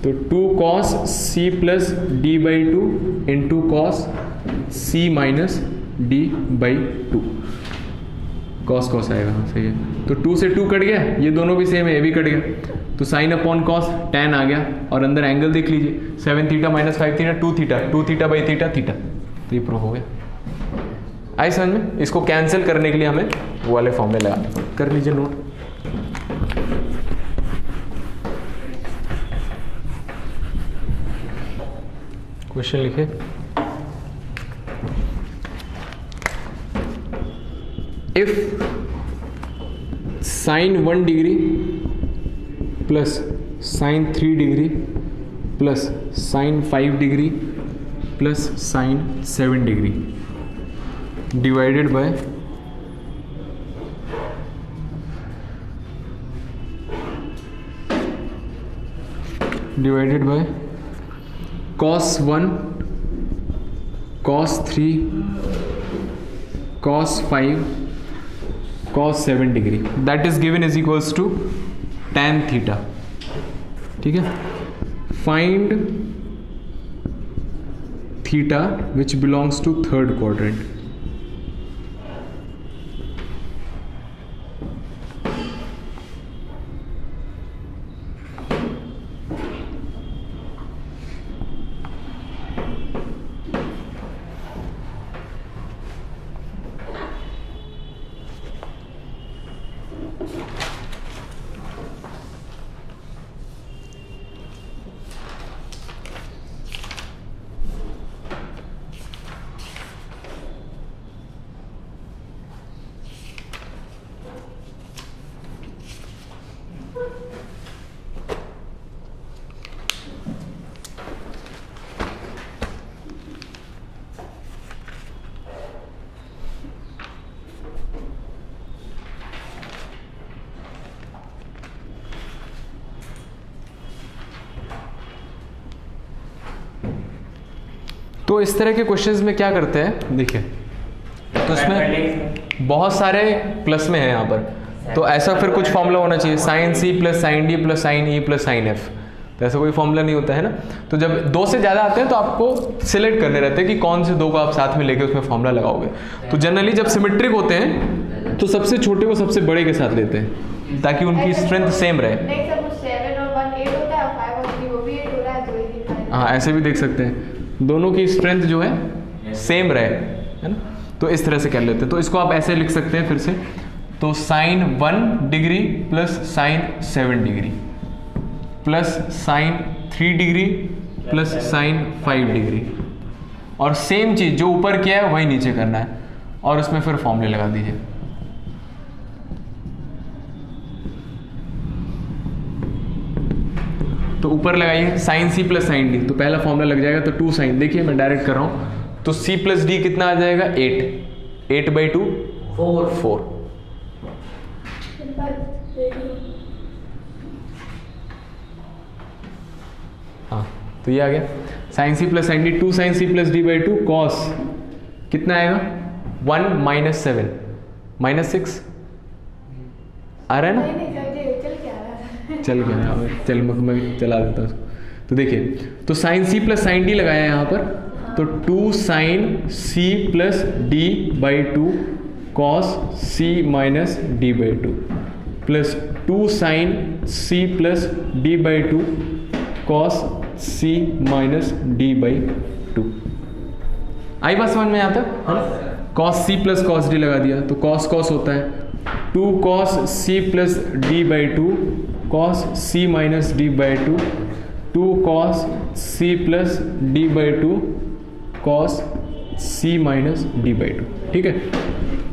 तो 2 कॉस c plus D by two into cos c minus D by two, cos cos आएगा, सही है। तो 2 से 2 कट गया, ये दोनों भी सेम है, ये भी कट गया, तो साइन अपॉन कॉस tan आ गया, और अंदर एंगल देख लीजिए 7 theta minus 5 theta 2 theta by theta theta, तो ये प्रूव हो गया। आई समझ में। इसको कैंसिल करने के लिए हमें वो वाले फॉर्मूले लगाने पड़े, कर लीजिए नोट। क्वेश्चन लिखे, if sine 1 degree plus sine 3 degree plus sine 5 degree plus sine 7 degree divided by cos 1 cos 3 cos 5 cos 7 degree, that is given is equals to tan theta, ठीक है। Find theta which belongs to third quadrant. तो इस तरह के questions में क्या करते हैं, देखिए तो इसमें बहुत सारे प्लस में है यहाँ पर, तो ऐसा फिर कुछ फॉर्मूला होना चाहिए, sine C plus sine D plus sine E plus sine F, तो ऐसा कोई फॉर्मूला नहीं होता है ना। तो जब दो से ज़्यादा आते हैं तो आपको सिलेक्ट करने रहते हैं कि कौन से दो को आप साथ में लेके उसमें फॉर्मूला लगाओगे। तो जनरली जब सिमेट्रिक होते हैं तो सबसे छोटे को सबसे बड़े के साथ लेते हैं ताकि उनकी स्ट्रेंथ सेम रहे। नहीं सर, वो 7 और 1 8 होता है और 5 और 3 वो भी 8 हो रहा है, तो ये दिखा है। हाँ ऐसे भी देख सकते हैं, दोनों की स्ट्रेंथ जो है सेम रहे, है ना। तो इस तरह से कर लेते हैं। तो इसको आप ऐसे लिख सकते हैं फिर से, तो sine 1 degree plus sine 7 degree plus sine 3 degree plus sine 5 degree, और सेम चीज़ जो ऊपर किया है वही नीचे करना है और उसमें फिर फॉर्मूले लगा दीजिए। तो ऊपर लगाइए sine C plus sine D, तो पहला फॉर्मूला लग जाएगा, तो 2 साइन, देखिए मैं डायरेक्ट कर रहा हूँ, तो सी प्लस डी कितना आ जाएगा 8 बाई 2 4। हाँ तो ये आ गया sine C plus sine D, 2 sine C plus D by 2 cos कितना आएगा 1 माइनस 7 माइनस 6 आ रहा है ना। नहीं सर, ये चल क्या रहा है? चल गया, चल मैं चला देता हूँ। तो देखिए तो sine C plus sine D लगाया है यहाँ पर, तो 2 sine C plus D by 2 cos C minus D by 2 plus 2 sine C plus D by 2 cos C minus D by 2। आई बात समझ में आता है? Cos C plus cos D लगा दिया तो कॉस कॉस होता है 2 cos C plus D by 2 cos C minus D by 2 2 cos C plus D by 2 cos C minus D by 2। ठीक है,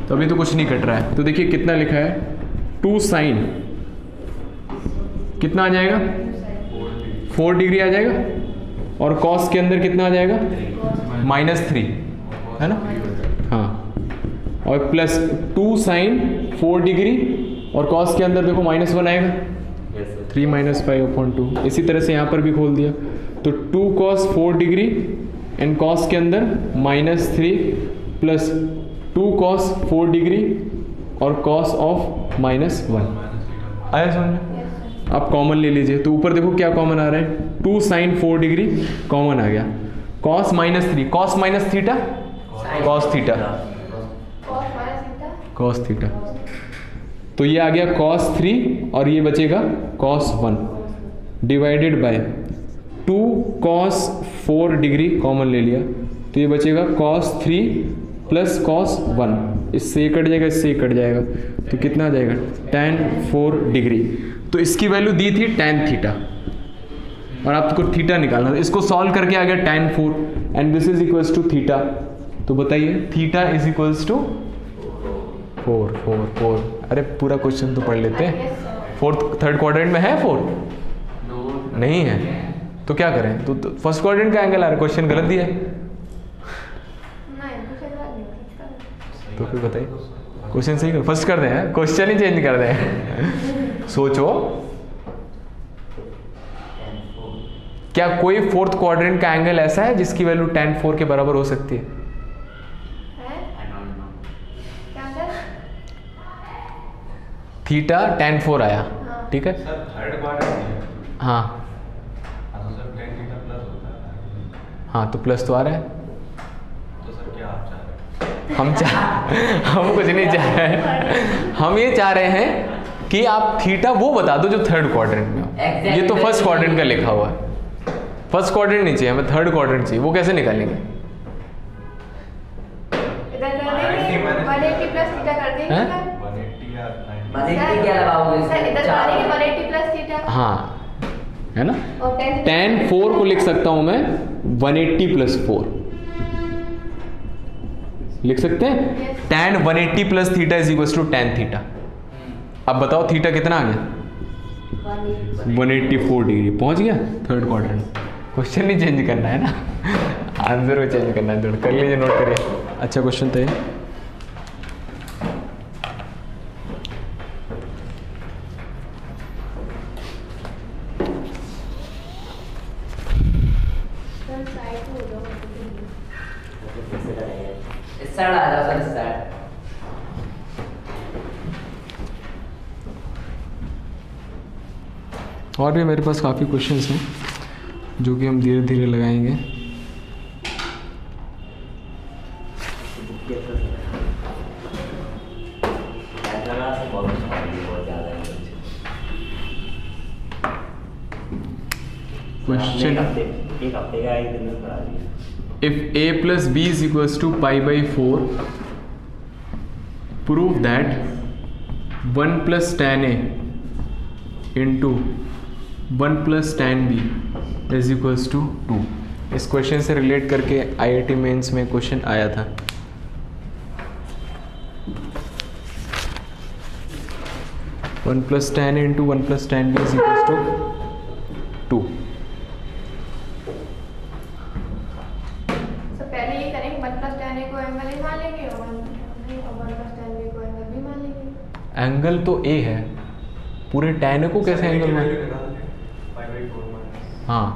तो अभी तो कुछ नहीं कट रहा है। तो देखिए कितना लिखा है 2 साइन कितना आ जाएगा 4 डिग्री आ जाएगा, और कॉस के अंदर कितना आ जाएगा -3, है ना। हाँ, और प्लस 2 साइन 4 डिग्री, और कॉस के अंदर देखो -1 आएगा 3 माइनस 5/2। इसी तरह से यहाँ पर भी खोल दिया, तो 2 कॉस 4 डिग्री एंड कॉस के अंदर -3 प्लस 2 कॉस 4 डिग्री और कॉस ऑफ -1। आया समझ में? आप कॉमन ले लीजिए, तो ऊपर देखो क्या कॉमन आ रहा है 2 साइन 4 डिग्री कॉमन आ गया, cos -3 cos minus theta cos theta cos theta, तो ये आ गया cos 3 और ये बचेगा cos 1 divided by 2 cos 4 degree common ले लिया, तो ये बचेगा cos 3 प्लस cos 1, इससे ये कट जाएगा इससे ये कट जाएगा, तो कितना आ जाएगा tan 4 डिग्री। तो इसकी वैल्यू दी थी tan थीटा और आपको थीटा निकालना था, इसको सॉल्व करके आ गया tan 4 and this is equals to theta. तो बताइए थीटा इज इक्वल्स टू 4। अरे पूरा क्वेश्चन तो पढ़ लेते हैं। थर्ड क्वाड्रेंट में है 4 नहीं है, तो क्या करें? तो फर्स्ट क्वाड्रेंट का एंगल आ रहा है, क्वेश्चन गलत दिया है, तो फिर बताइए क्वेश्चन सही कर, फर्स्ट कर दें, क्वेश्चन ही चेंज कर दें। सोचो क्या कोई फोर्थ क्वाड्रेंट का एंगल ऐसा है जिसकी वैल्यू tan 4 के बराबर हो सकती है? थीटा tan 4 आया, ठीक है सर थर्ड क्वाड्रेंट हाँ तो सर tan थीटा प्लस होता है। हाँ, तो प्लस तो आ रहा है, तो सर क्या आप चाह रहे हैं? हम कुछ नहीं चाह रहे हैं, हम ये चाह रहे हैं कि आप थीटा वो बता दो जो थर्ड क्वाड्रेंट में हो। ये तो फर्स्ट क्वाड्रेंट का लिखा हुआ है, फर्स्ट क्वाड्रेंट नहीं चाहिए हमें, थर्ड क्वाड्रेंट चाहिए, वो कैसे निकालेंगे? इधर कर देंगे 180 प्लस थीटा कर देंगे हैं? सर। 180 या 90 180 क्या लगाओगे सर इधर करेंगे 180 प्लस थीटा हाँ, है ना। और tan 4 को लिख सकता हूं मैं 180 प्लस 4 लिख सकते हैं। tan 180 plus theta is equal to tan theta. अब बताओ थीटा कितना आ गया 184 डिग्री, पहुंच गया थर्ड क्वाड्रेंट। क्वेश्चन नहीं चेंज करना है ना, आंसर को चेंज करना है, कर लीजिए, नोट करिए। अच्छा क्वेश्चन था ये। इस साइड आ जाओ सर, इस साइड। और भी मेरे पास काफ़ी क्वेश्चंस हैं जो कि हम धीरे धीरे लगाएंगे। क्वेश्चन, एक हफ्ते का एक दिन में पढ़ा दिया। If a plus b is equals to pi by 4, prove that 1 plus tan a into 1 plus tan b is equals to 2। इस क्वेश्चन से रिलेट करके IIT मेंस में क्वेश्चन आया था। One plus tan a into 1 plus tan b is equals to 2। पहले ये करेंगे 1 plus tan a को एंगल ही मान लेंगे और 1 plus tan b को एंगल भी मान लेंगे। एंगल तो a है, पूरे tan a को कैसे एंगल मान? हाँ,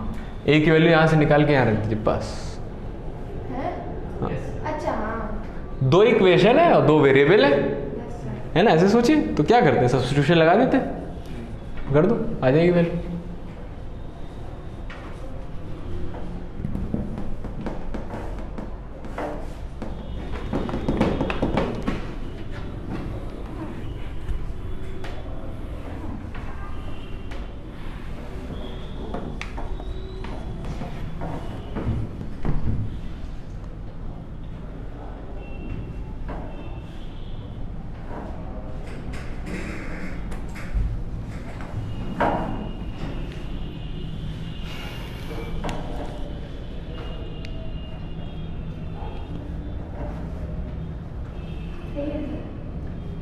a की वैल्यू यहाँ से निकाल के यहाँ रख दीजिए बस। हैं? हाँ। अच्छा हाँ। दो इक्वेशन है और दो वेरिएबल है, यस सर। है ना? ऐसे सोचिए तो क्या करते हैं, सब्स्टिट्यूशन लगा देते हैं, कर दो, आ जाएगी वैल्यू।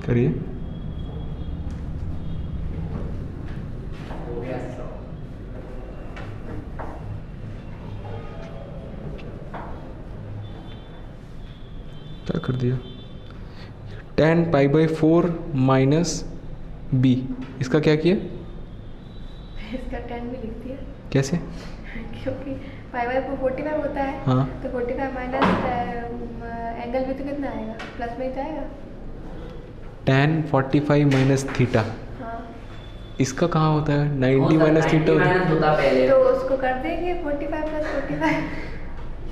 करिए। क्या कर दिया? tan pi by 4 minus b, इसका क्या किया? इसका 10 भी लिख दिया। कैसे? क्योंकि 5/45 होता है। हाँ। तो 45 माइनस एंगल भी तो कितना आएगा, प्लस में ही जाएगा। tan 45 माइनस थीटा, हाँ। इसका कहाँ होता है? 90 माइनस थीटा होता है। होता पहले। तो उसको कर देंगे 45 प्लस 45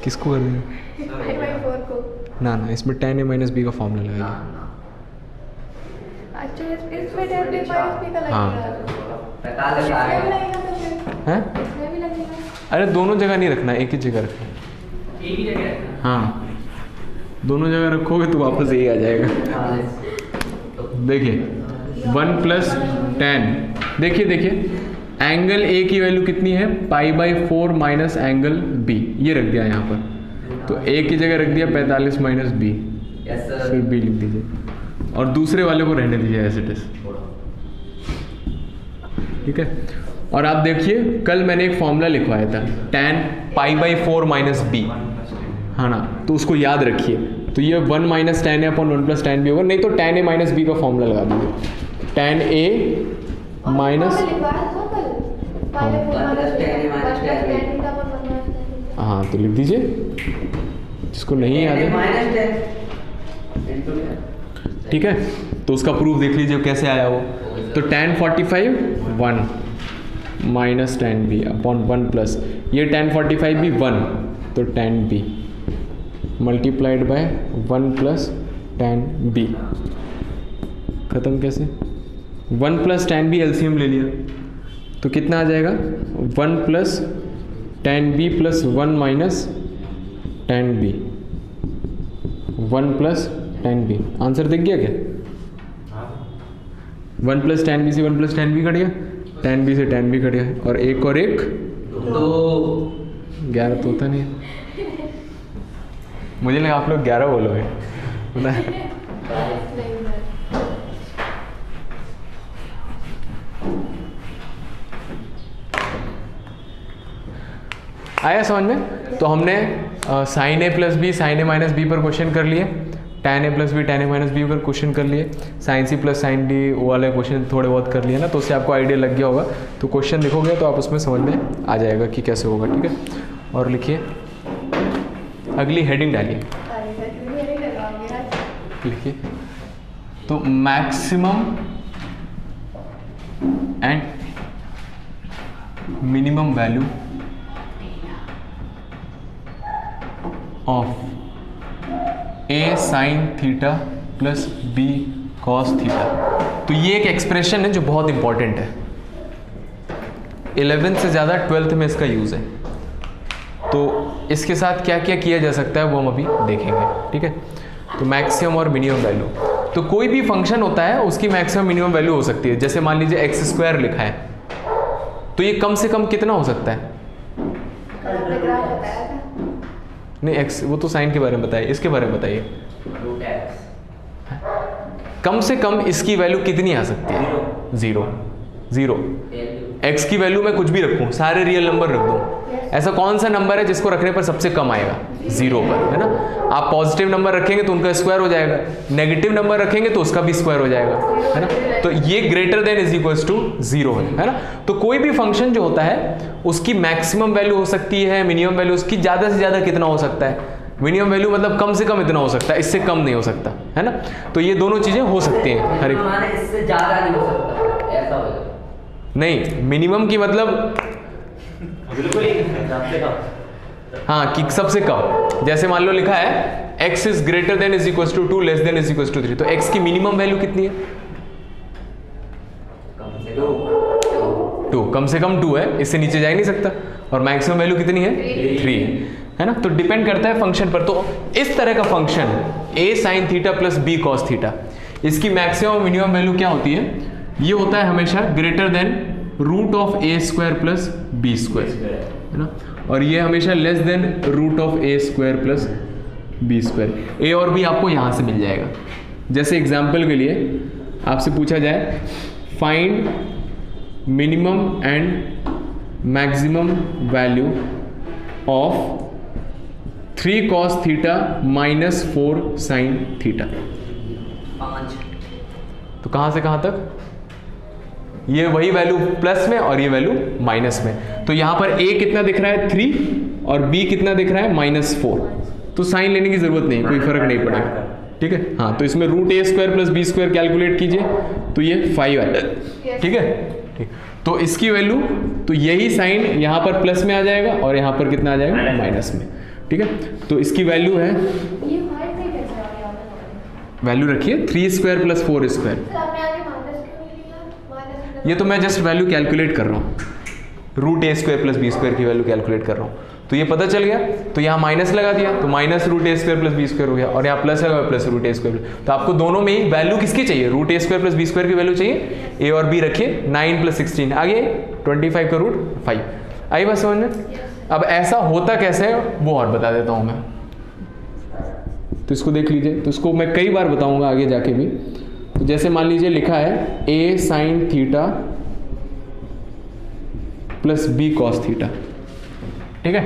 किसको कर देंगे? 5/4 को। ना ना, इसमें tan a माइनस बी का फॉर्मूला लगाइए। अच्छा इसमें tan b माइनस b का लगेगा। हाँ। 45 इसमें भी आएगा। लगेगा तो फिर हैं? इसमें भी लगेगा। अरे दोनों जगह नहीं रखना, एक ही जगह रखना। एक ही जगह है। हाँ, दोनों जगह रखोगे तो वापस यही आ जाएगा। देखिए 1 प्लस tan, देखिए एंगल A की वैल्यू कितनी है? π/4 माइनस एंगल B, ये रख दिया यहाँ पर। तो A की जगह रख दिया 45 माइनस B, यस सर। फिर B लिख दीजिए और दूसरे वाले को रहने दीजिए एज इट इज। ठीक है। और आप देखिए कल मैंने एक फॉर्मूला लिखवाया था tan π/4 माइनस B, हाँ ना, तो उसको याद रखिए। तो ये 1 minus tan a upon 1 plus tan b होगा, नहीं तो tan a माइनस b का फॉर्मूला लगा दीजिए। tan a माइनस, हाँ तो लिख दीजिए, जिसको नहीं याद है। ठीक है, तो उसका प्रूफ देख लीजिए कैसे आया वो। तो tan 45 1 minus tan b upon 1 plus, ये tan 45 भी 1, तो tan b multiplied by 1 plus tan b। खत्म कैसे? 1 प्लस tan b एलसीएम ले लिया तो कितना आ जाएगा? 1 plus tan b plus 1 minus tan b, 1 plus tan b। Answer दिख गया क्या? 1 प्लस tan b से 1 प्लस tan b कट गया, tan b से tan b कट गया, और एक 11 तो होता नहीं है। मुझे लगा आप लोग 11 बोलोगे। आया समझ में? तो हमने sine A plus B sine A minus B पर क्वेश्चन कर लिए, tan a plus B tan a minus B पर क्वेश्चन कर लिए, sine C plus sine D वाले क्वेश्चन थोड़े बहुत कर लिए ना, तो उससे आपको आइडिया लग गया होगा। तो क्वेश्चन लिखोगे तो आप उसमें समझ में आ जाएगा कि कैसे होगा। ठीक है, और लिखिए, अगली हेडिंग डालिए। लिखिए, तो maximum and minimum value of A sine theta plus B cos theta. तो ये एक एक्सप्रेशन है जो बहुत इंपॉर्टेंट है, 11th से ज़्यादा 12th में इसका यूज़ है। तो इसके साथ क्या क्या किया जा सकता है वो हम अभी देखेंगे, ठीक है। तो मैक्सिमम और मिनिमम वैल्यू, तो कोई भी फंक्शन होता है उसकी मैक्सिमम मिनिमम वैल्यू हो सकती है। जैसे मान लीजिए एक्स स्क्वायर लिखा है, तो ये कम से कम कितना हो सकता है? नहीं एक्स, वो तो साइन के बारे में बताइए, इसके बारे में बताइए। रूट एक्स, कम से कम इसकी वैल्यू कितनी आ सकती है? जीरो। जीरो। एक्स की वैल्यू मैं कुछ भी रखूं, सारे रियल नंबर रख दूं, ऐसा कौन सा नंबर है जिसको रखने पर सबसे कम आएगा? जीरो पर, है ना। आप पॉजिटिव नंबर रखेंगे तो उनका स्क्वायर हो जाएगा, नेगेटिव नंबर रखेंगे तो उसका भी स्क्वायर हो जाएगा, है ना। तो ये greater than is equals to zero है ना। तो कोई भी फंक्शन जो होता है उसकी मैक्सिमम वैल्यू हो सकती है, मिनिमम वैल्यू उसकी ज़्यादा से ज़्यादा कितना हो सकता है? मिनिमम वैल्यू मतलब कम से कम इतना हो सकता है, इससे कम नहीं हो सकता, है ना। तो ये दोनों चीज़ें हो सकती हैं हर एक। इससे ज़्यादा नहीं हो सकता, ऐसा हो जाएगा। नहीं, मिनिमम की मतलब बिल्कुल सबसे कम। हाँ, कि सबसे कम। जैसे मान लो लिखा है x is greater than is equals to 2 less than is equals to 3, तो x की मिनिमम वैल्यू कितनी है? कम से कम 2, कम से कम 2 है, इससे नीचे जा ही नहीं सकता। और मैक्सिमम वैल्यू कितनी है? 3, है ना। तो डिपेंड करता है फंक्शन पर। तो इस तरह का function a sin theta plus b cos theta, इसकी मैक्सिमम मिनिमम वैल्यू क्या होती है? ये होता है हमेशा greater than root of A square plus B square, है ना। और ये हमेशा less than root of A square plus B square. A और बी आपको यहाँ से मिल जाएगा। जैसे एग्जाम्पल के लिए आपसे पूछा जाए find minimum and maximum value of 3 cos theta minus 4 sin theta. 5, तो कहाँ से कहाँ तक? ये वही वैल्यू प्लस में और ये वैल्यू माइनस में। तो यहाँ पर a कितना दिख रहा है? 3, और b कितना दिख रहा है? -4। तो साइन लेने की जरूरत नहीं, कोई फर्क नहीं पड़ेगा, ठीक है। हाँ, तो इसमें रूट ए square plus B square calculate कीजिए, तो ये 5 है, ठीक है। ठीक, तो इसकी वैल्यू, तो यही साइन यहाँ पर प्लस में आ जाएगा और यहाँ पर कितना आ जाएगा? माइनस में, ठीक है। तो इसकी वैल्यू है, ये फाइव पे कैसे आ गया आपने? वैल्यू रखिए 3 स्क्वायर प्लस 4 स्क्वायर। सर आपने आगे माइनस क्यों नहीं लिया? माइनस ये तो मैं जस्ट वैल्यू कैलकुलेट कर रहा हूँ, रूट ए स्क्वायर प्लस बी स्क्वायर की वैल्यू कैलकुलेट कर रहा हूँ। तो ये पता चल गया, तो यहाँ माइनस लगा दिया, तो माइनस रूट ए स्क्वायर प्लस बी स्क्वायर हो गया, और यहाँ प्लस लगा प्लस रूट ए स्क्वायर। तो आपको दोनों में ही वैल्यू किसकी चाहिए? रूट ए स्क्वायर प्लस बी स्क्वायर की वैल्यू चाहिए। ए और बी रखिए, 9 + 16 आगे 25 का रूट 5। आई बात समझ में? अब ऐसा होता कैसे है वो और बता देता हूँ मैं, तो इसको देख लीजिए। तो इसको मैं कई बार बताऊंगा आगे जाके भी। तो जैसे मान लीजिए लिखा है a sin theta plus b cos theta, ठीक है,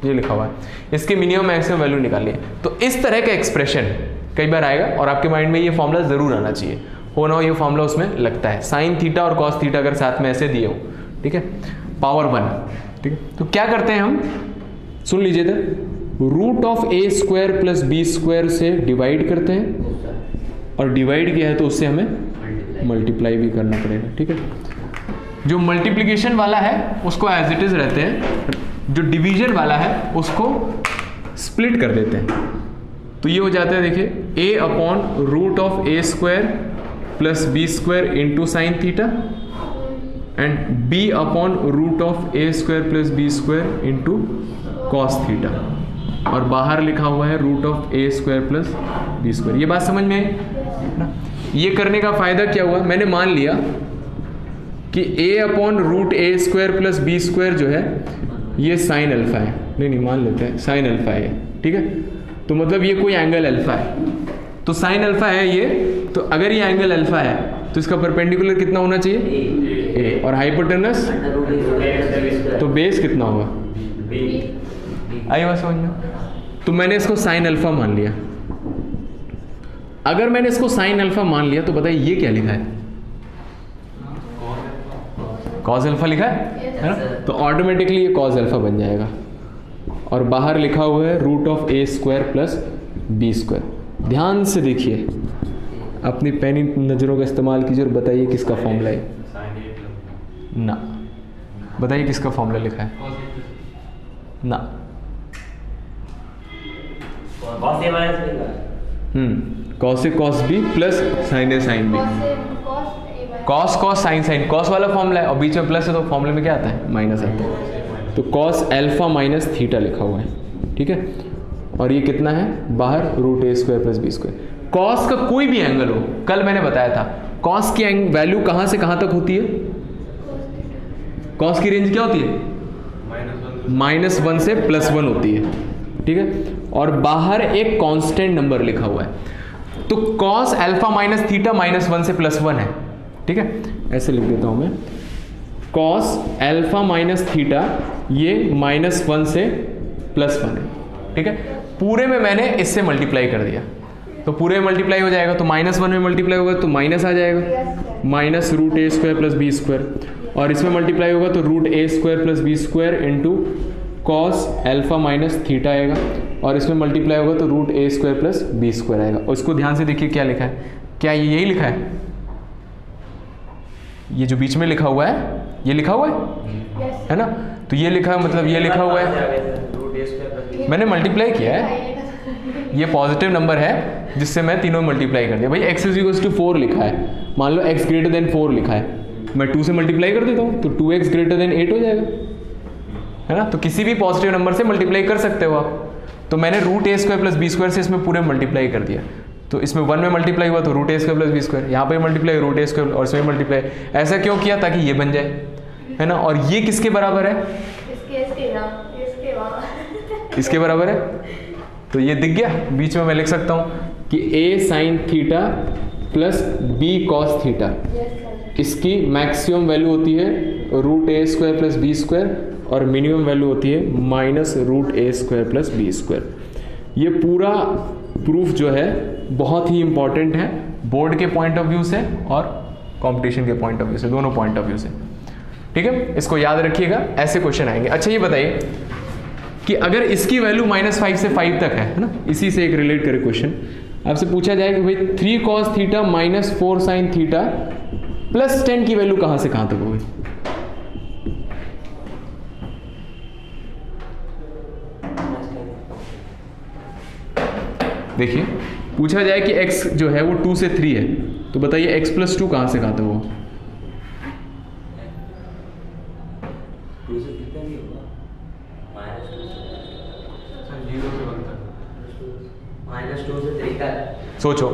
ये लिखा हुआ है। इसकी मिनिमम मैक्सिमम वैल्यू निकालिए। तो इस तरह का एक्सप्रेशन कई बार आएगा और आपके माइंड में ये फॉर्मूला जरूर आना चाहिए, हो ना हो ये फॉर्मूला उसमें लगता है। साइन थीटा और cos थीटा अगर साथ में ऐसे दिए हो, ठीक है, पावर 1, ठीक है। तो क्या करते हैं हम, सुन लीजिए तो, root of A square plus B square से डिवाइड करते हैं, और डिवाइड किया है तो उससे हमें मल्टीप्लाई भी करना पड़ेगा, ठीक है। जो मल्टीप्लिकेशन वाला है उसको एज इट इज रहते हैं, जो डिवीजन वाला है उसको स्प्लिट कर देते हैं। तो ये हो जाता है, देखिए, a upon root of A square plus B square into sine theta, and b upon root of A square plus B square into cos theta, और बाहर लिखा हुआ है root of A square plus B square. ये बात समझ में आई ना? ये करने का फायदा क्या हुआ, मैंने मान लिया कि a upon root A square plus B square जो है ये साइन अल्फा है। नहीं मान लेते हैं साइन अल्फा है, ठीक है। तो मतलब ये कोई एंगल अल्फा है, तो साइन अल्फा है ये। तो अगर ये एंगल अल्फा है तो इसका परपेंडिकुलर कितना होना चाहिए? a, और हाइपोटेनस, तो बेस कितना होगा? आई बात समझ में? तो मैंने इसको साइन अल्फा मान लिया। अगर मैंने इसको साइन अल्फा मान लिया तो बताइए ये क्या लिखा है? कॉस अल्फा लिखा है ना? तो ऑटोमेटिकली ये कॉस अल्फा बन जाएगा, और बाहर लिखा हुआ है root of A square plus B square. ध्यान से देखिए, अपनी पैनी नज़रों का इस्तेमाल कीजिए और बताइए किसका फॉर्मूला है। ना, बताइए किसका फॉर्मूला लिखा है। ना, कॉस ए माइनस बी का cos A cos B plus sine A sine B. Cos cos sine sine, cos वाला फॉर्मूला है और बीच में प्लस है तो फॉर्मूले में क्या आता है, माइनस आता है। तो कॉस अल्फा माइनस थीटा लिखा हुआ है, ठीक है। और ये कितना है बाहर, रूट ए square plus B square. Cos का कोई भी एंगल हो, कल मैंने बताया था कॉस की वैल्यू कहाँ से कहाँ तक होती है। कॉस की रेंज क्या होती है, -1 से +1 होती है, ठीक है। और बाहर एक कांस्टेंट नंबर लिखा हुआ है, तो कॉस अल्फा माइनस थीटा -1 से +1 है, ठीक है। ऐसे लिख देता हूं मैं, कॉस अल्फा माइनस थीटा ये -1 से +1 है, ठीक है। पूरे में मैंने इससे मल्टीप्लाई कर दिया, तो पूरे में मल्टीप्लाई हो जाएगा, तो -1 में मल्टीप्लाई होगा तो माइनस आ जाएगा, माइनस रूट ए स्क्वायर प्लस बी स्क्वायर। और इसमें मल्टीप्लाई होगा तो रूट ए square plus B square into cos alpha minus theta आएगा। और इसमें मल्टीप्लाई होगा तो रूट ए स्क्वायर प्लस बी स्क्वायर आएगा। और इसको ध्यान से देखिए क्या लिखा है, क्या ये यही लिखा है, ये जो बीच में लिखा हुआ है ये लिखा हुआ है ना। तो ये लिखा है, मतलब ये लिखा हुआ है, मैंने मल्टीप्लाई किया है, ये पॉजिटिव नंबर है जिससे मैं तीनों मल्टीप्लाई कर दिया। भाई x = 4 लिखा है, मान लो x > 4 लिखा है, मैं 2 से मल्टीप्लाई कर देता हूँ तो 2x > 8 हो जाएगा, है ना। तो किसी भी पॉजिटिव नंबर से मल्टीप्लाई कर सकते हो आप। तो मैंने रूट ए स्क्वायर प्लस बी स्क्वायर से इसमें पूरे मल्टीप्लाई कर दिया, तो इसमें 1 में मल्टीप्लाई हुआ तो रूट ए स्क्वायर प्लस बी स्क्वायर, यहाँ पे मल्टीप्लाई रूट ए स्क्वायर और इसमें मल्टीप्लाई। ऐसा क्यों किया, ताकि ये बन जाए, है ना। और ये किसके बराबर है, इसके बराबर है। तो ये दिख गया, बीच में मैं लिख सकता हूँ कि a sign theta plus b cos theta, इसकी मैक्सिमम वैल्यू होती है रूट ए स्क्वायर प्लस बी स्क्वायर और मिनिमम वैल्यू होती है माइनस रूट ए स्क्वायर प्लस बी स्क्वायर। ये पूरा प्रूफ जो है बहुत ही इंपॉर्टेंट है बोर्ड के पॉइंट ऑफ व्यू से और कंपटीशन के पॉइंट ऑफ व्यू से, दोनों पॉइंट ऑफ व्यू से, ठीक है। इसको याद रखिएगा, ऐसे क्वेश्चन आएंगे। अच्छा ये बताइए कि अगर इसकी वैल्यू -5 से 5 तक है ना, इसी से एक रिलेट करे क्वेश्चन, आपसे पूछा जाए कि भाई 3 cos theta -4 sin theta plus 10 की वैल्यू कहां से कहां तक होगी। देखिए पूछा जाए कि x जो है वो 2 से 3 है, तो बताइए x + 2 कहां से कहां तक होगा। सोचो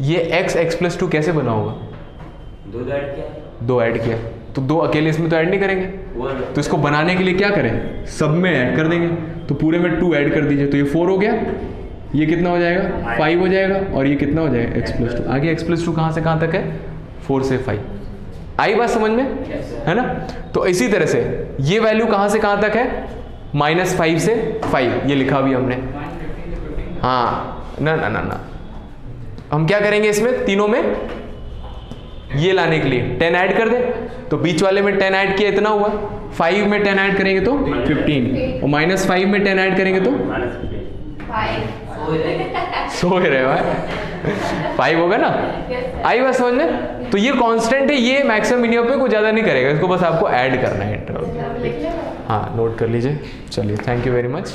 ये x + 2 कैसे बना होगा, 2 ऐड किया, तो 2 अकेले इसमें तो ऐड नहीं करेंगे, तो इसको बनाने के लिए क्या करें, सब में ऐड कर देंगे। तो पूरे में 2 ऐड कर दीजिए, तो ये 4 हो गया, ये कितना हो जाएगा 5 हो जाएगा, और ये कितना हो जाएगा x + 2। आगे x + 2 कहाँ से कहाँ तक है, 4 से 5। आई बात समझ में, है ना। तो इसी तरह से ये वैल्यू कहाँ से कहाँ तक है, -5 से 5, ये लिखा भी हमने। हाँ ना ना ना ना, हम क्या करेंगे इसमें तीनों में, ये लाने के लिए 10 ऐड कर दे, तो बीच वाले में 10 ऐड किया इतना हुआ, 5 में 10 ऐड करेंगे तो 15, और -5 में 10 ऐड करेंगे तो 5 सो रहे भाई 5 होगा ना। आई बात समझ में। तो ये कांस्टेंट है, ये मैक्सिमम मिनिमम पे कुछ ज़्यादा नहीं करेगा, इसको बस आपको ऐड करना है इंटरवल। हाँ नोट कर लीजिए। चलिए थैंक यू वेरी मच।